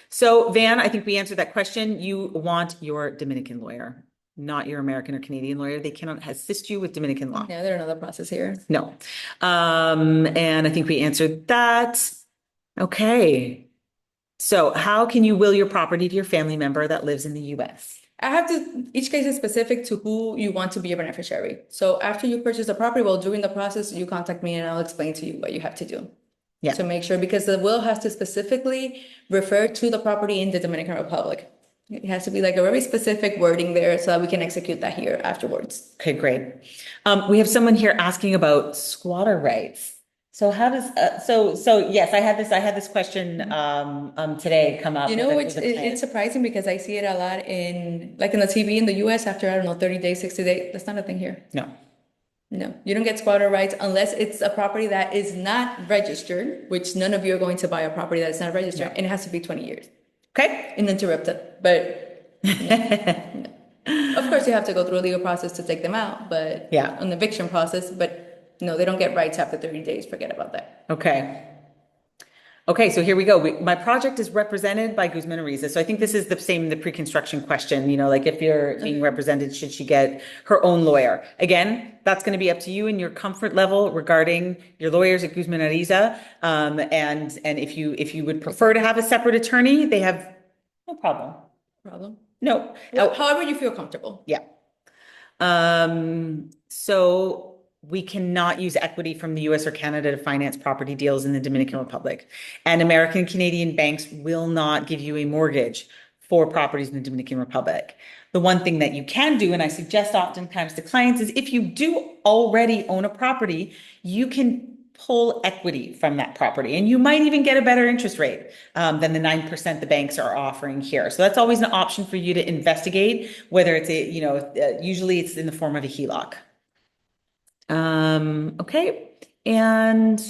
So Van, I think we answered that question. You want your Dominican lawyer, not your American or Canadian lawyer. They cannot assist you with Dominican law. Yeah, there's another process here. No. And I think we answered that. Okay. So how can you will your property to your family member that lives in the US? Each case is specific to who you want to be a beneficiary. So after you purchase the property, well, during the process, you contact me and I'll explain to you what you have to do. Yeah. To make sure, because the will has to specifically refer to the property in the Dominican Republic. It has to be like a very specific wording there so that we can execute that here afterwards. Okay, great. We have someone here asking about squatter rights. So how does so yes, I had this question today come up. You know, it's surprising because I see it a lot in the TV in the US after, I don't know, 30 days, 60 days. That's not a thing here. No, you don't get squatter rights unless it's a property that is not registered, which none of you are going to buy a property that is not registered, and it has to be 20 years. Okay. Uninterrupted, but no. Of course you have to go through a legal process to take them out, but yeah, an eviction process, but no, they don't get rights after 30 days. Forget about that. Okay, so here we go. My project is represented by Guzman Ariza. So I think this is the pre-construction question, you know, like if you're being represented, should she get her own lawyer? Again, that's going to be up to you and your comfort level regarding your lawyers at Guzman Ariza. And if you would prefer to have a separate attorney, they have no problem. No. Well, however you feel comfortable. Yeah. So we cannot use equity from the US or Canada to finance property deals in the Dominican Republic. And American and Canadian banks will not give you a mortgage for properties in the Dominican Republic. The one thing that you can do, and I suggest oftentimes to clients, is if you do already own a property, you can pull equity from that property. And you might even get a better interest rate than the 9% the banks are offering here. So that's always an option for you to investigate, whether it's usually it's in the form of a HELOC. Okay. And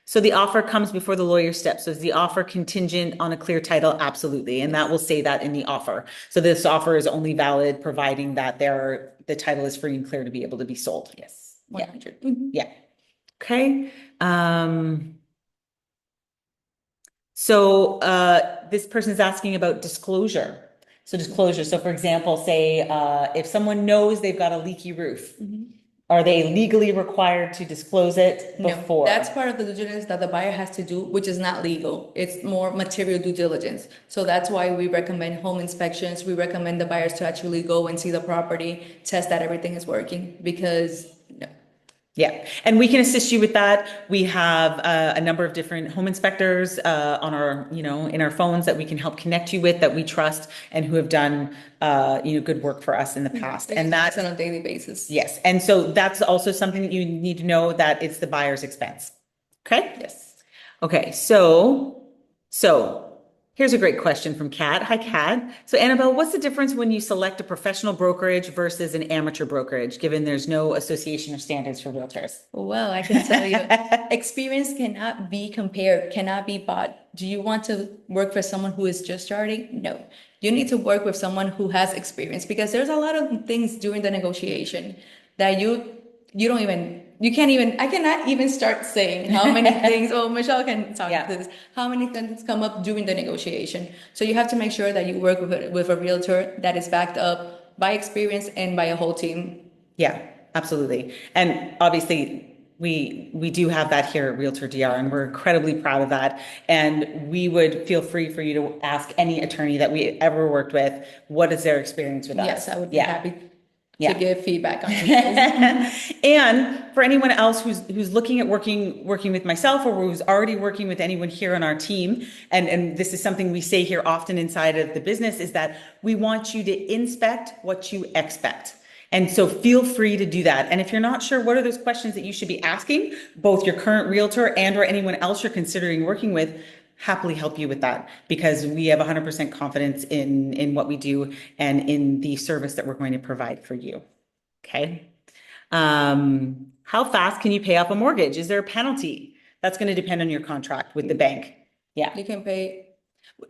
so the offer comes before the lawyer steps. So is the offer contingent on a clear title? Absolutely. And that will say that in the offer. So this offer is only valid providing that the title is free and clear to be able to be sold. Yes. 100. Yeah. Yeah. Okay. So this person is asking about disclosure. So disclosure. So for example, say if someone knows they've got a leaky roof, are they legally required to disclose it before? No, that's part of the due diligence that the buyer has to do, which is not legal. It's more material due diligence. So that's why we recommend home inspections. We recommend the buyers to actually go and see the property, test that everything is working, because no. Yeah, and we can assist you with that. We have a number of different home inspectors on our, in our phones that we can help connect you with that we trust and who have done, good work for us in the past. And That's that, on a daily basis. yes, and so that's also something that you need to know that it's the buyer's expense. Okay? Yes. Okay, so here's a great question from Kat. Hi, Kat. So, Annabelle, what's the difference when you select a professional brokerage versus an amateur brokerage, given there's no association or standards for realtors? Well, I can tell you, experience cannot be compared, cannot be bought. Do you want to work for someone who is just starting? No. You need to work with someone who has experience because there's a lot of things during the negotiation that you don't even you can't even I cannot even start saying how many things, oh, Michelle can talk Yeah. to this, how many things come up during the negotiation. So you have to make sure that you work with a realtor that is backed up by experience and by a whole team. Yeah, absolutely. And obviously, we do have that here at RealtorDR, and we're incredibly proud of that. And we would feel free for you to ask any attorney that we ever worked with, what is their experience with us? Yes, I would be Yeah. happy Yeah. to give feedback on this. And for anyone else who's looking at working with myself or who's already working with anyone here on our team, and this is something we say here often inside of the business, is that we want you to inspect what you expect. And so feel free to do that. And if you're not sure, what are those questions that you should be asking, both your current realtor and or anyone else you're considering working with, happily help you with that because we have 100% confidence in what we do and in the service that we're going to provide for you. Okay. How fast can you pay off a mortgage? Is there a penalty? That's going to depend on your contract with the bank. Yeah. You can pay,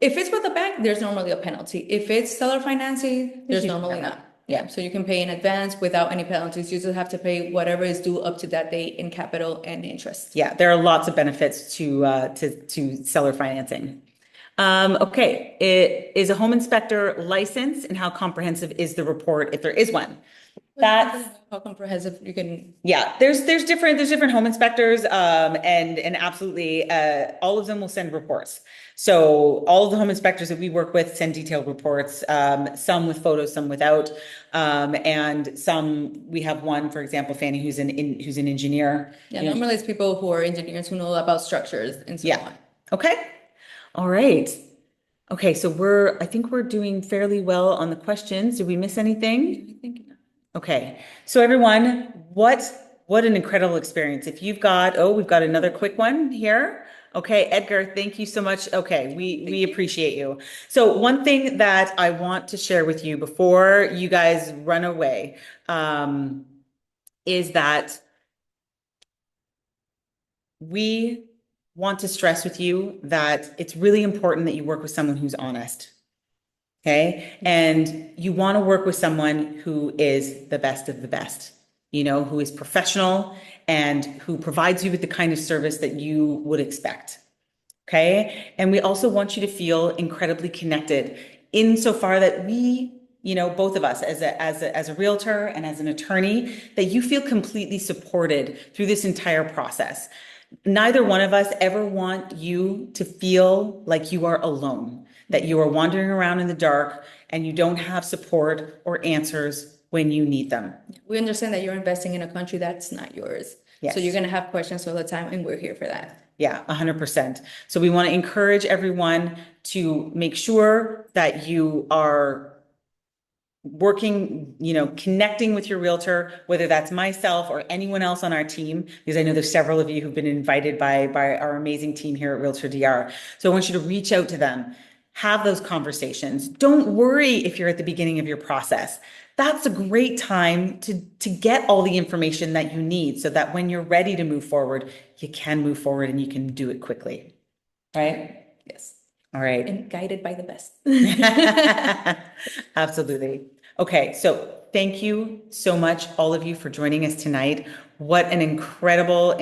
if it's with the bank, there's normally a penalty. If it's seller financing, there's normally not. Yeah, so you can pay in advance without any penalties. You just have to pay whatever is due up to that date in capital and interest. Yeah, there are lots of benefits to seller financing. Okay, is a home inspector licensed and how comprehensive is the report if there is one? That's How comprehensive you can. Yeah, there's different home inspectors, and absolutely, all of them will send reports. So all of the home inspectors that we work with send detailed reports, some with photos, some without, and some we have one, for example, Fanny, who's an engineer. Yeah, normally it's people who are engineers who know about structures and so on. Okay. All right. Okay, so I think we're doing fairly well on the questions. Did we miss anything? I think. Okay, so everyone, what an incredible experience. If you've got, we've got another quick one here. Okay, Edgar, thank you so much. Okay, we appreciate you. So one thing that I want to share with you before you guys run away, is that we want to stress with you that it's really important that you work with someone who's honest. Okay. And you want to work with someone who is the best of the best, who is professional and who provides you with the kind of service that you would expect. Okay. And we also want you to feel incredibly connected insofar that we, both of us as a realtor and as an attorney, that you feel completely supported through this entire process. Neither one of us ever want you to feel like you are alone, that you are wandering around in the dark and you don't have support or answers when you need them. We understand that you're investing in a country that's not yours. Yes. So you're going to have questions all the time, and we're here for that. Yeah, 100%. So we want to encourage everyone to make sure that you are working, connecting with your realtor, whether that's myself or anyone else on our team, because I know there's several of you who've been invited by our amazing team here at RealtorDR. So I want you to reach out to them, have those conversations. Don't worry if you're at the beginning of your process. That's a great time to get all the information that you need so that when you're ready to move forward, you can move forward and you can do it quickly. Right? Yes. All right. And guided by the best. Absolutely. Okay, so thank you so much, all of you, for joining us tonight. What an incredible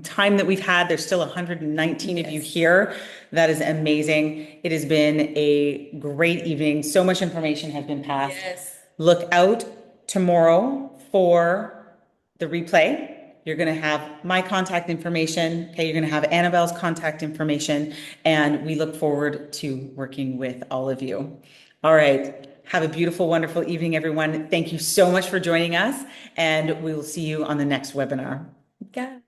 time that we've had. There's still 119 of you here. That is amazing. It has been a great evening. So much information has been passed. Yes. Look out tomorrow for the replay. You're going to have my contact information. Okay, you're going to have Annabelle's contact information, and we look forward to working with all of you. All right. Have a beautiful, wonderful evening, everyone. Thank you so much for joining us, and we will see you on the next webinar. Yeah.